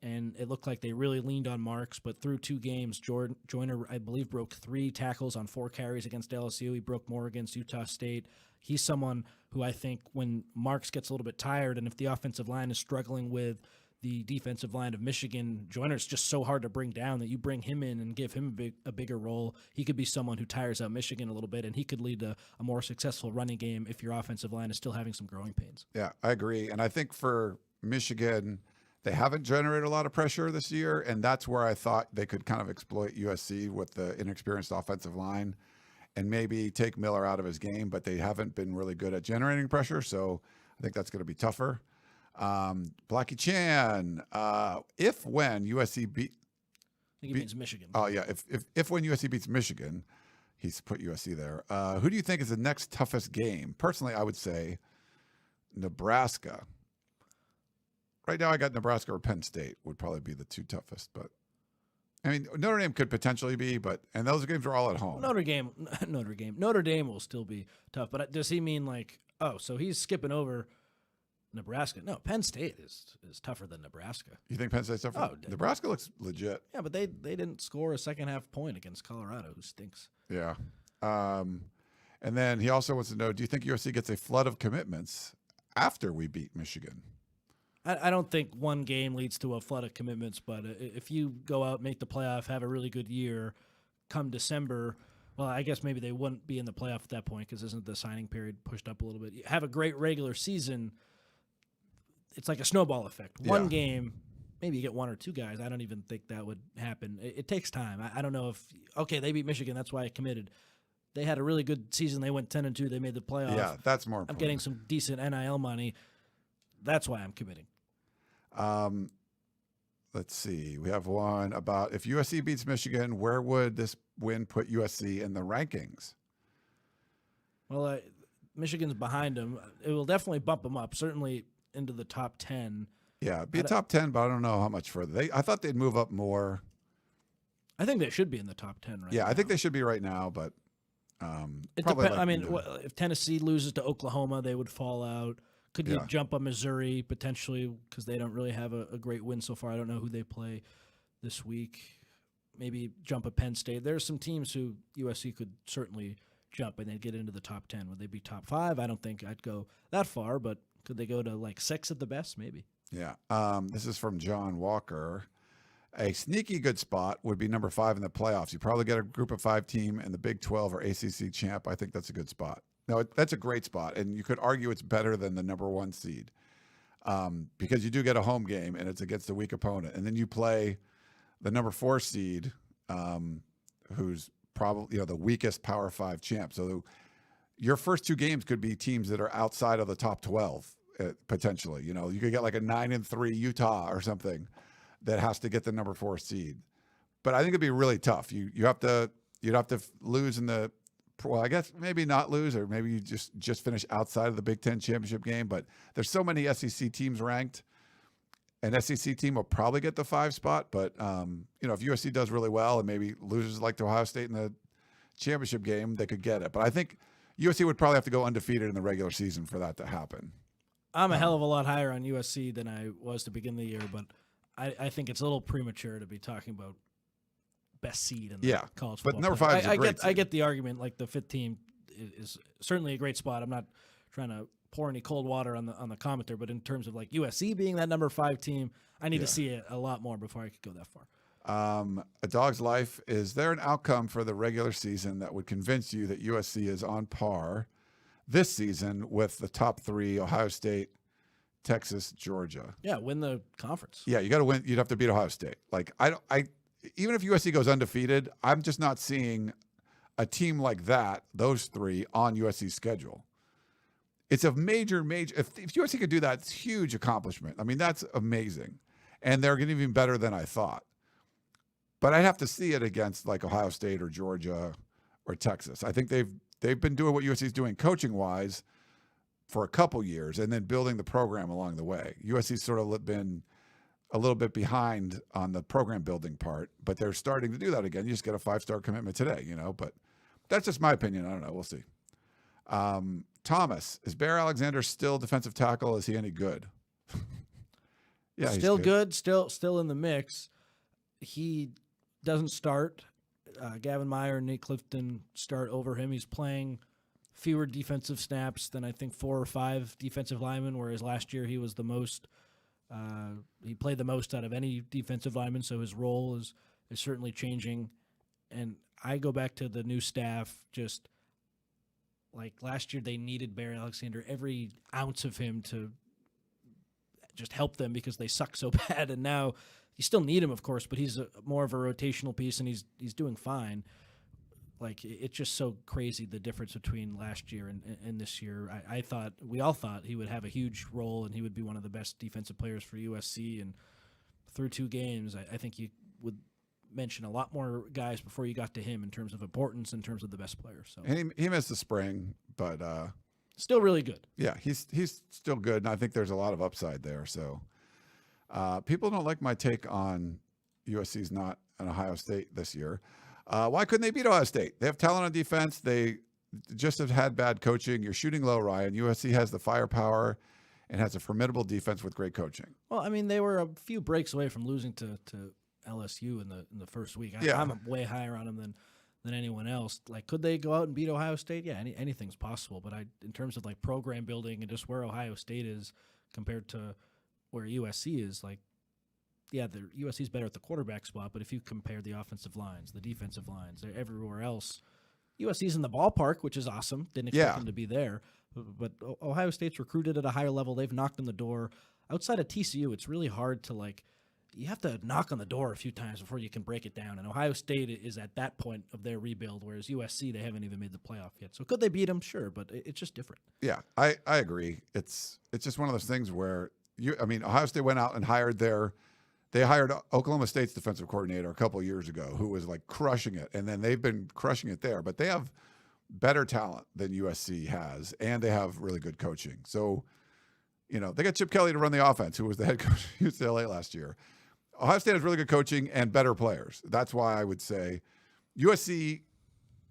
and it looked like they really leaned on Marks, but through 2 games, Joyner, I believe, broke 3 tackles on 4 carries against LSU. He broke more against Utah State. He's someone who I think when Marks gets a little bit tired, and if the offensive line is struggling with the defensive line of Michigan, Joyner's just so hard to bring down that you bring him in and give him a bigger role. He could be someone who tires out Michigan a little bit, and he could lead to a more successful running game if your offensive line is still having some growing pains. Yeah, I agree. And I think for Michigan, they haven't generated a lot of pressure this year, and that's where I thought they could kind of exploit USC with the inexperienced offensive line and maybe take Miller out of his game, but they haven't been really good at generating pressure, so I think that's going to be tougher. Blackie Chan, when USC beat, I think it means Michigan. Oh yeah, if when USC beats Michigan, he's put USC there. Who do you think is the next toughest game? Personally, I would say Nebraska. Right now, I got Nebraska or Penn State would probably be the 2 toughest, but I mean Notre Dame could potentially be, and those games are all at home. Notre Dame will still be tough, but does he mean like, so he's skipping over Nebraska? No, Penn State is tougher than Nebraska. You think Penn State's tougher? Oh, Nebraska looks legit. Yeah, but they didn't score a second half point against Colorado, who stinks. Yeah. And then he also wants to know, do you think USC gets a flood of commitments after we beat Michigan? I don't think one game leads to a flood of commitments, but if you go out, make the playoff, have a really good year, come December, well, I guess maybe they wouldn't be in the playoff at that point because isn't the signing period pushed up a little bit? You have a great regular season. It's like a snowball effect. One game, maybe you get 1 or 2 guys. I don't even think that would happen. It takes time. I don't know if, they beat Michigan. That's why I committed. They had a really good season. They went 10-2. They made the playoff. Yeah, that's more important. I'm getting some decent NIL money. That's why I'm committing. Let's see. We have one about if USC beats Michigan, where would this win put USC in the rankings? Well, Michigan's behind them. It will definitely bump them up, certainly into the top 10. Yeah, it'd be a top 10, but I don't know how much further. I thought they'd move up more. I think they should be in the top 10 right now. Yeah, I think they should be right now, but it depends. I mean, if Tennessee loses to Oklahoma, they would fall out. Could you jump on Missouri potentially because they don't really have a great win so far? I don't know who they play this week. Maybe jump a Penn State. There's some teams who USC could certainly jump and they'd get into the top 10. Would they be top 5? I don't think I'd go that far, but could they go to like 6 at the best? Maybe. Yeah. This is from John Walker. A sneaky good spot would be number 5 in the playoffs. You probably get a group of 5 team in the Big 12 or ACC champ. I think that's a good spot. No, that's a great spot. And you could argue it's better than the number 1 seed because you do get a home game and it's against a weak opponent. And then you play the number 4 seed who's probably the weakest Power 5 champ. So your first 2 games could be teams that are outside of the top 12 potentially. You could get like a 9-3 Utah or something that has to get the number 4 seed. But I think it'd be really tough. You'd have to lose in the, well, I guess maybe not lose, or maybe you just finish outside of the Big Ten championship game. But there's so many SEC teams ranked. An SEC team will probably get the 5 spot, but if USC does really well and maybe loses like to Ohio State in the championship game, they could get it. But I think USC would probably have to go undefeated in the regular season for that to happen. I'm a hell of a lot higher on USC than I was to begin the year, but I think it's a little premature to be talking about best seed in the college football. But number 5 is a great seed. I get the argument. Like the 5th team is certainly a great spot. I'm not trying to pour any cold water on the commenter, but in terms of like USC being that number 5 team, I need to see it a lot more before I could go that far. A Dog's Life, is there an outcome for the regular season that would convince you that USC is on par this season with the top 3, Ohio State, Texas, Georgia? Yeah, win the conference. Yeah, you got to win. You'd have to beat Ohio State. Like even if USC goes undefeated, I'm just not seeing a team like that, those 3 on USC's schedule. It's a major. If USC could do that, it's a huge accomplishment. I mean, that's amazing. And they're getting even better than I thought. But I'd have to see it against like Ohio State or Georgia or Texas. I think they've been doing what USC is doing coaching-wise for a couple years and then building the program along the way. USC's sort of been a little bit behind on the program building part, but they're starting to do that again. You just get a 5-star commitment today, but that's just my opinion. I don't know. We'll see. Thomas, is Bear Alexander still defensive tackle? Is he any good? Yeah, still good. Still in the mix. He doesn't start. Gavin Meyer and Nate Clifton start over him. He's playing fewer defensive snaps than I think 4 or 5 defensive linemen, whereas last year he was the most. He played the most out of any defensive lineman, so his role is certainly changing. And I go back to the new staff, just like last year they needed Bear Alexander, every ounce of him to just help them because they suck so bad. And now you still need him, of course, but he's more of a rotational piece, and he's doing fine. Like, it's just so crazy, the difference between last year and this year. We all thought he would have a huge role and he would be one of the best defensive players for USC. And through 2 games, I think you would mention a lot more guys before you got to him in terms of importance, in terms of the best players. So and he missed the spring, but still really good. Yeah, he's still good, and I think there's a lot of upside there. So people don't like my take on USC's not an Ohio State this year. Why couldn't they beat Ohio State? They have talent on defense. They just have had bad coaching. You're shooting low, Ryan. USC has the firepower and has a formidable defense with great coaching. Well, I mean, they were a few breaks away from losing to LSU in the first week. I'm way higher on them than anyone else. Like, could they go out and beat Ohio State? Yeah, anything's possible. But in terms of like program building and just where Ohio State is compared to where USC is, like, yeah, the USC's better at the quarterback spot. But if you compare the offensive lines, the defensive lines, they're everywhere else. USC's in the ballpark, which is awesome. Didn't expect them to be there. But Ohio State's recruited at a higher level. They've knocked on the door. Outside of TCU, it's really hard to, like, you have to knock on the door a few times before you can break it down. And Ohio State is at that point of their rebuild, whereas USC, they haven't even made the playoff yet. So could they beat them? Sure, but it's just different. Yeah, I agree. It's just one of those things where Ohio State went out and they hired Oklahoma State's defensive coordinator a couple of years ago, who was like crushing it, and then they've been crushing it there. But they have better talent than USC has, and they have really good coaching. So, they got Chip Kelly to run the offense, who was the head coach of UCLA last year. Ohio State has really good coaching and better players. That's why I would say USC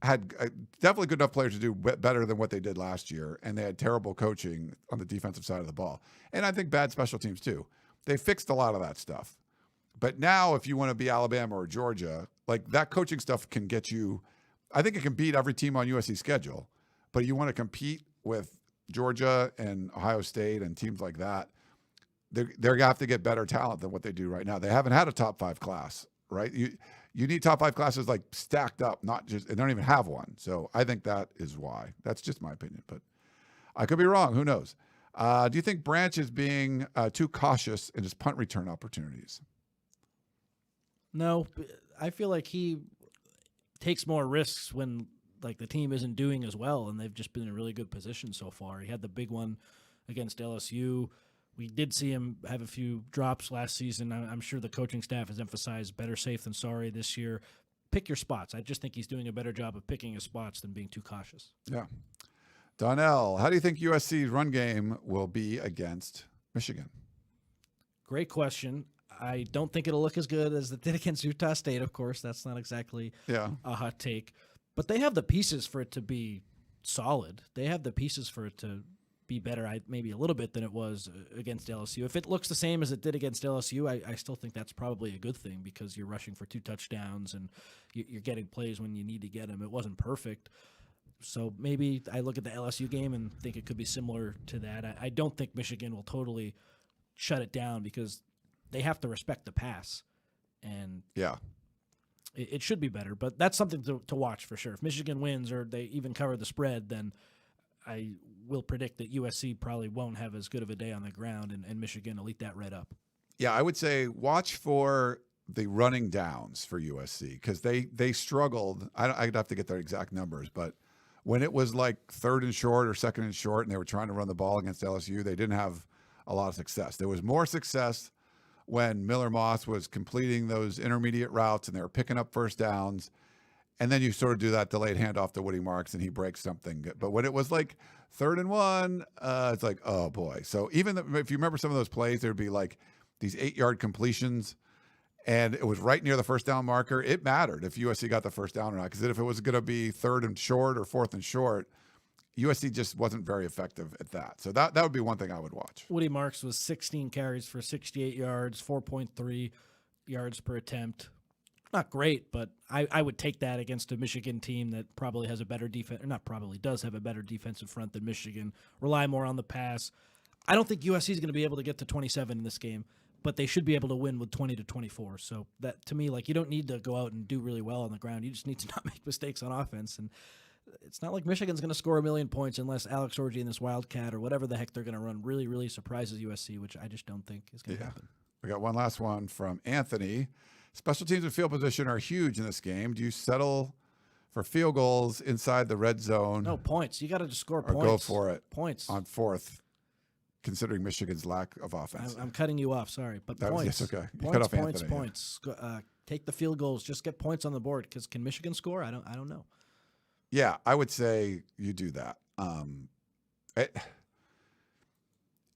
had definitely good enough players to do better than what they did last year, and they had terrible coaching on the defensive side of the ball. And I think bad special teams too. They fixed a lot of that stuff. But now if you want to be Alabama or Georgia, like, that coaching stuff can get you I think it can beat every team on USC's schedule, but you want to compete with Georgia and Ohio State and teams like that. They're going to have to get better talent than what they do right now. They haven't had a top 5 class, right? You need top 5 classes like stacked up, not just, they don't even have one. So I think that is why. That's just my opinion, but I could be wrong. Who knows? Do you think Branch is being too cautious in his punt return opportunities? No, I feel like he takes more risks when like the team isn't doing as well, and they've just been in a really good position so far. He had the big one against LSU. We did see him have a few drops last season. I'm sure the coaching staff has emphasized better safe than sorry this year. Pick your spots. I just think he's doing a better job of picking his spots than being too cautious. Yeah. Donnell, how do you think USC's run game will be against Michigan? Great question. I don't think it'll look as good as it did against Utah State, of course. That's not exactly a hot take. But they have the pieces for it to be solid. They have the pieces for it to be better, maybe a little bit, than it was against LSU. If it looks the same as it did against LSU, I still think that's probably a good thing because you're rushing for 2 touchdowns and you're getting plays when you need to get them. It wasn't perfect. So maybe I look at the LSU game and think it could be similar to that. I don't think Michigan will totally shut it down because they have to respect the pass. And it should be better, but that's something to watch for sure. If Michigan wins or they even cover the spread, then I will predict that USC probably won't have as good of a day on the ground, and Michigan will eat that right up. Yeah, I would say watch for the running downs for USC because they struggled. I'd have to get their exact numbers, but when it was like 3rd and short or 2nd and short and they were trying to run the ball against LSU, they didn't have a lot of success. There was more success when Miller Moss was completing those intermediate routes and they were picking up first downs. And then you sort of do that delayed handoff to Woody Marks and he breaks something. But when it was like 3rd and 1, it's like, oh boy. So even if you remember some of those plays, there'd be like these 8-yard completions and it was right near the first down marker. It mattered if USC got the first down or not. Because if it was going to be 3rd and short or 4th and short, USC just wasn't very effective at that. So that would be one thing I would watch. Woody Marks was 16 carries for 68 yards, 4.3 yards per attempt. Not great, but I would take that against a Michigan team that probably has a better defense, or not probably, does have a better defensive front than Michigan, rely more on the pass. I don't think USC is going to be able to get to 27 in this game, but they should be able to win with 20-24. So that, to me, like, you don't need to go out and do really well on the ground. You just need to not make mistakes on offense. And it's not like Michigan's going to score 1 million points unless Alex Orji and this Wildcat or whatever the heck they're going to run really, really surprises USC, which I just don't think is going to happen. We got one last one from Anthony. Special teams and field position are huge in this game. Do you settle for field goals inside the red zone? No, points. You got to just score or points. Go for it. Points. On 4th, considering Michigan's lack of offense. I'm cutting you off. Sorry. But points. Yes, okay. You points, cut off points, Anthony, points. Take the field goals. Just get points on the board. Because can Michigan score? I don't know. Yeah, I would say you do that.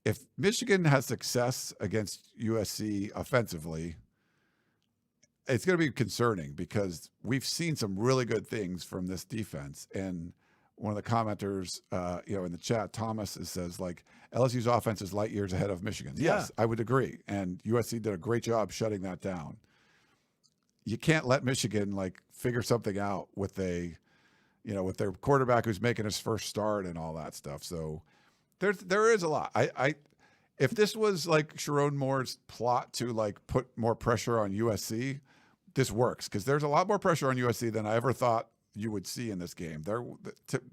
If Michigan has success against USC offensively, it's going to be concerning because we've seen some really good things from this defense. And one of the commenters, in the chat, Thomas, says like LSU's offense is light years ahead of Michigan's. Yeah. Yes, I would agree. And USC did a great job shutting that down. You can't let Michigan like figure something out with with their quarterback who's making his first start and all that stuff. So there is a lot. If this was like Sharon Moore's plot to like put more pressure on USC, this works because there's a lot more pressure on USC than I ever thought you would see in this game.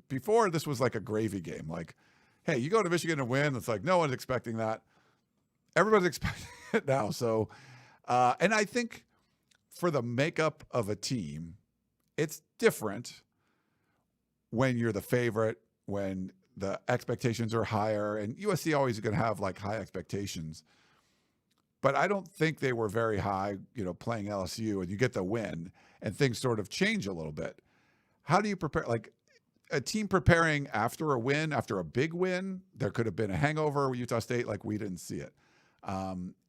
Before this was like a gravy game. Like, hey, you go to Michigan and win. It's like no one's expecting that. Everybody's expecting it now. So, and I think for the makeup of a team, it's different when you're the favorite, when the expectations are higher, and USC always going to have like high expectations. But I don't think they were very high, playing LSU, and you get the win, and things sort of change a little bit. How do you prepare? Like a team preparing after a win, after a big win, there could have been a hangover with Utah State, like we didn't see it.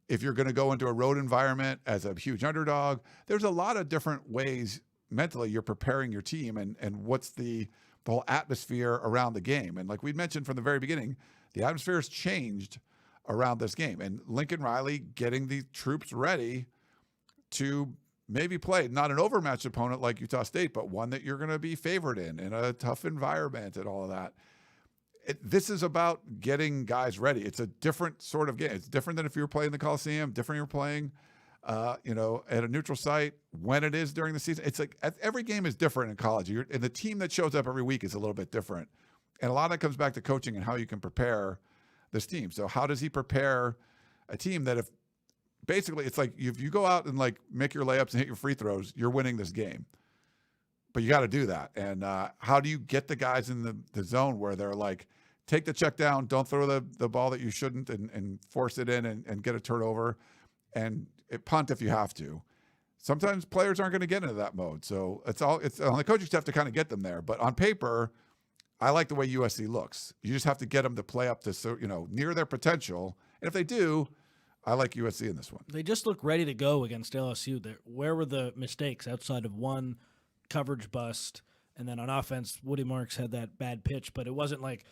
If you're going to go into a road environment as a huge underdog, there's a lot of different ways mentally you're preparing your team, and what's the whole atmosphere around the game. And like we mentioned from the very beginning, the atmosphere has changed around this game. And Lincoln Riley getting the troops ready to maybe play not an overmatched opponent like Utah State, but one that you're going to be favored in a tough environment and all of that. This is about getting guys ready. It's a different sort of game. It's different than if you were playing the Coliseum, different if you're playing, at a neutral site when it is during the season. It's like every game is different in college. And the team that shows up every week is a little bit different. And a lot of it comes back to coaching and how you can prepare this team. So how does he prepare a team that basically it's like if you go out and like make your layups and hit your free throws, you're winning this game. But you got to do that. And how do you get the guys in the zone where they're like, take the check down, don't throw the ball that you shouldn't and force it in and get a turnover and punt if you have to. Sometimes players aren't going to get into that mode. So it's on the coaching staff to kind of get them there. But on paper, I like the way USC looks. You just have to get them to play up to, near their potential. And if they do, I like USC in this one. They just look ready to go against LSU. Where were the mistakes outside of one coverage bust? And then on offense, Woody Marks had that bad pitch, but it wasn't like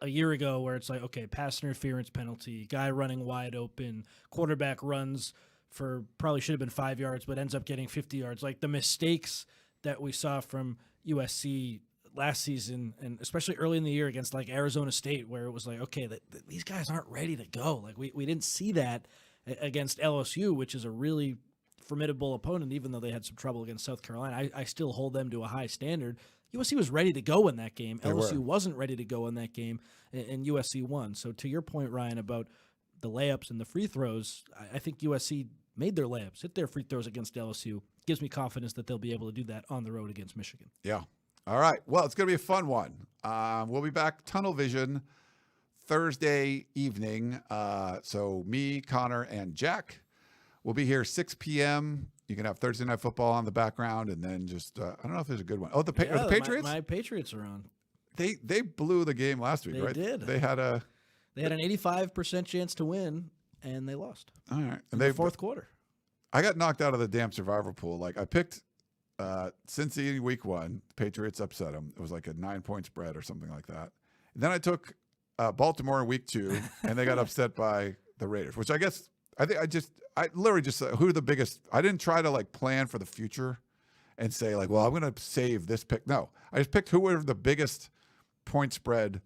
a year ago where it's like, okay, pass interference penalty, guy running wide open, quarterback runs for probably should have been 5 yards, but ends up getting 50 yards. Like the mistakes that we saw from USC last season, and especially early in the year against like Arizona State, where it was like, okay, these guys aren't ready to go. Like we didn't see that against LSU, which is a really formidable opponent, even though they had some trouble against South Carolina. I still hold them to a high standard. USC was ready to go in that game. LSU wasn't ready to go in that game, and USC won. So to your point, Ryan, about the layups and the free throws, I think USC made their layups, hit their free throws against LSU. Gives me confidence that they'll be able to do that on the road against Michigan. Yeah. All right. Well, it's going to be a fun one. We'll be back Tunnel Vision Thursday evening. So me, Connor, and Jack will be here 6 p.m. You can have Thursday Night Football on the background, and then just I don't know if there's a good one. Oh, are the Patriots? My Patriots are on. They blew the game last week, right? They did. They had an 85% chance to win, and they lost. All right. And the fourth quarter. I got knocked out of the damn survivor pool. Like I picked Cincy in week 1. The Patriots upset them. It was like a 9-point spread or something like that. And then I took Baltimore in week 2, and they got upset by the Raiders, which I literally just who are the biggest. I didn't try to like plan for the future and say like, well, I'm going to save this pick. No, I just picked who were the biggest point spread,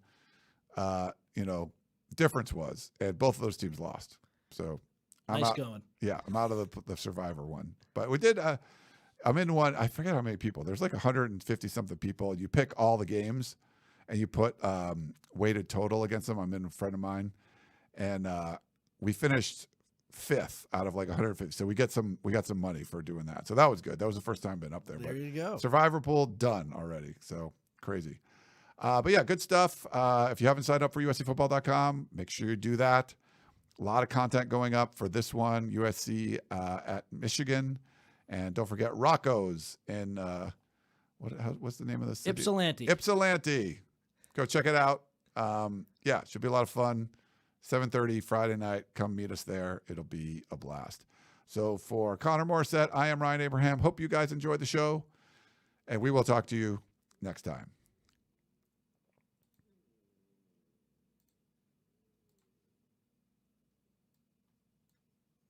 difference was, and both of those teams lost. So I'm nice out. Going. Yeah, I'm out of the survivor one. But we did. I'm in one. I forget how many people. There's like 150 something people. You pick all the games, and you put weighted total against them. I'm in a friend of mine, and we finished 5th out of like 150. So we got some money for doing that. So that was good. That was the first time I've been up there. There you go. Survivor pool done already. So crazy. But yeah, good stuff. If you haven't signed up for USCfootball.com, make sure you do that. A lot of content going up for this one, USC at Michigan. And don't forget Rocco's in, what's the name of the city? Ypsilanti. Go check it out. Should be a lot of fun. 7:30 Friday night. Come meet us there. It'll be a blast. So for Connor Morrissette, I am Ryan Abraham. Hope you guys enjoyed the show, and we will talk to you next time.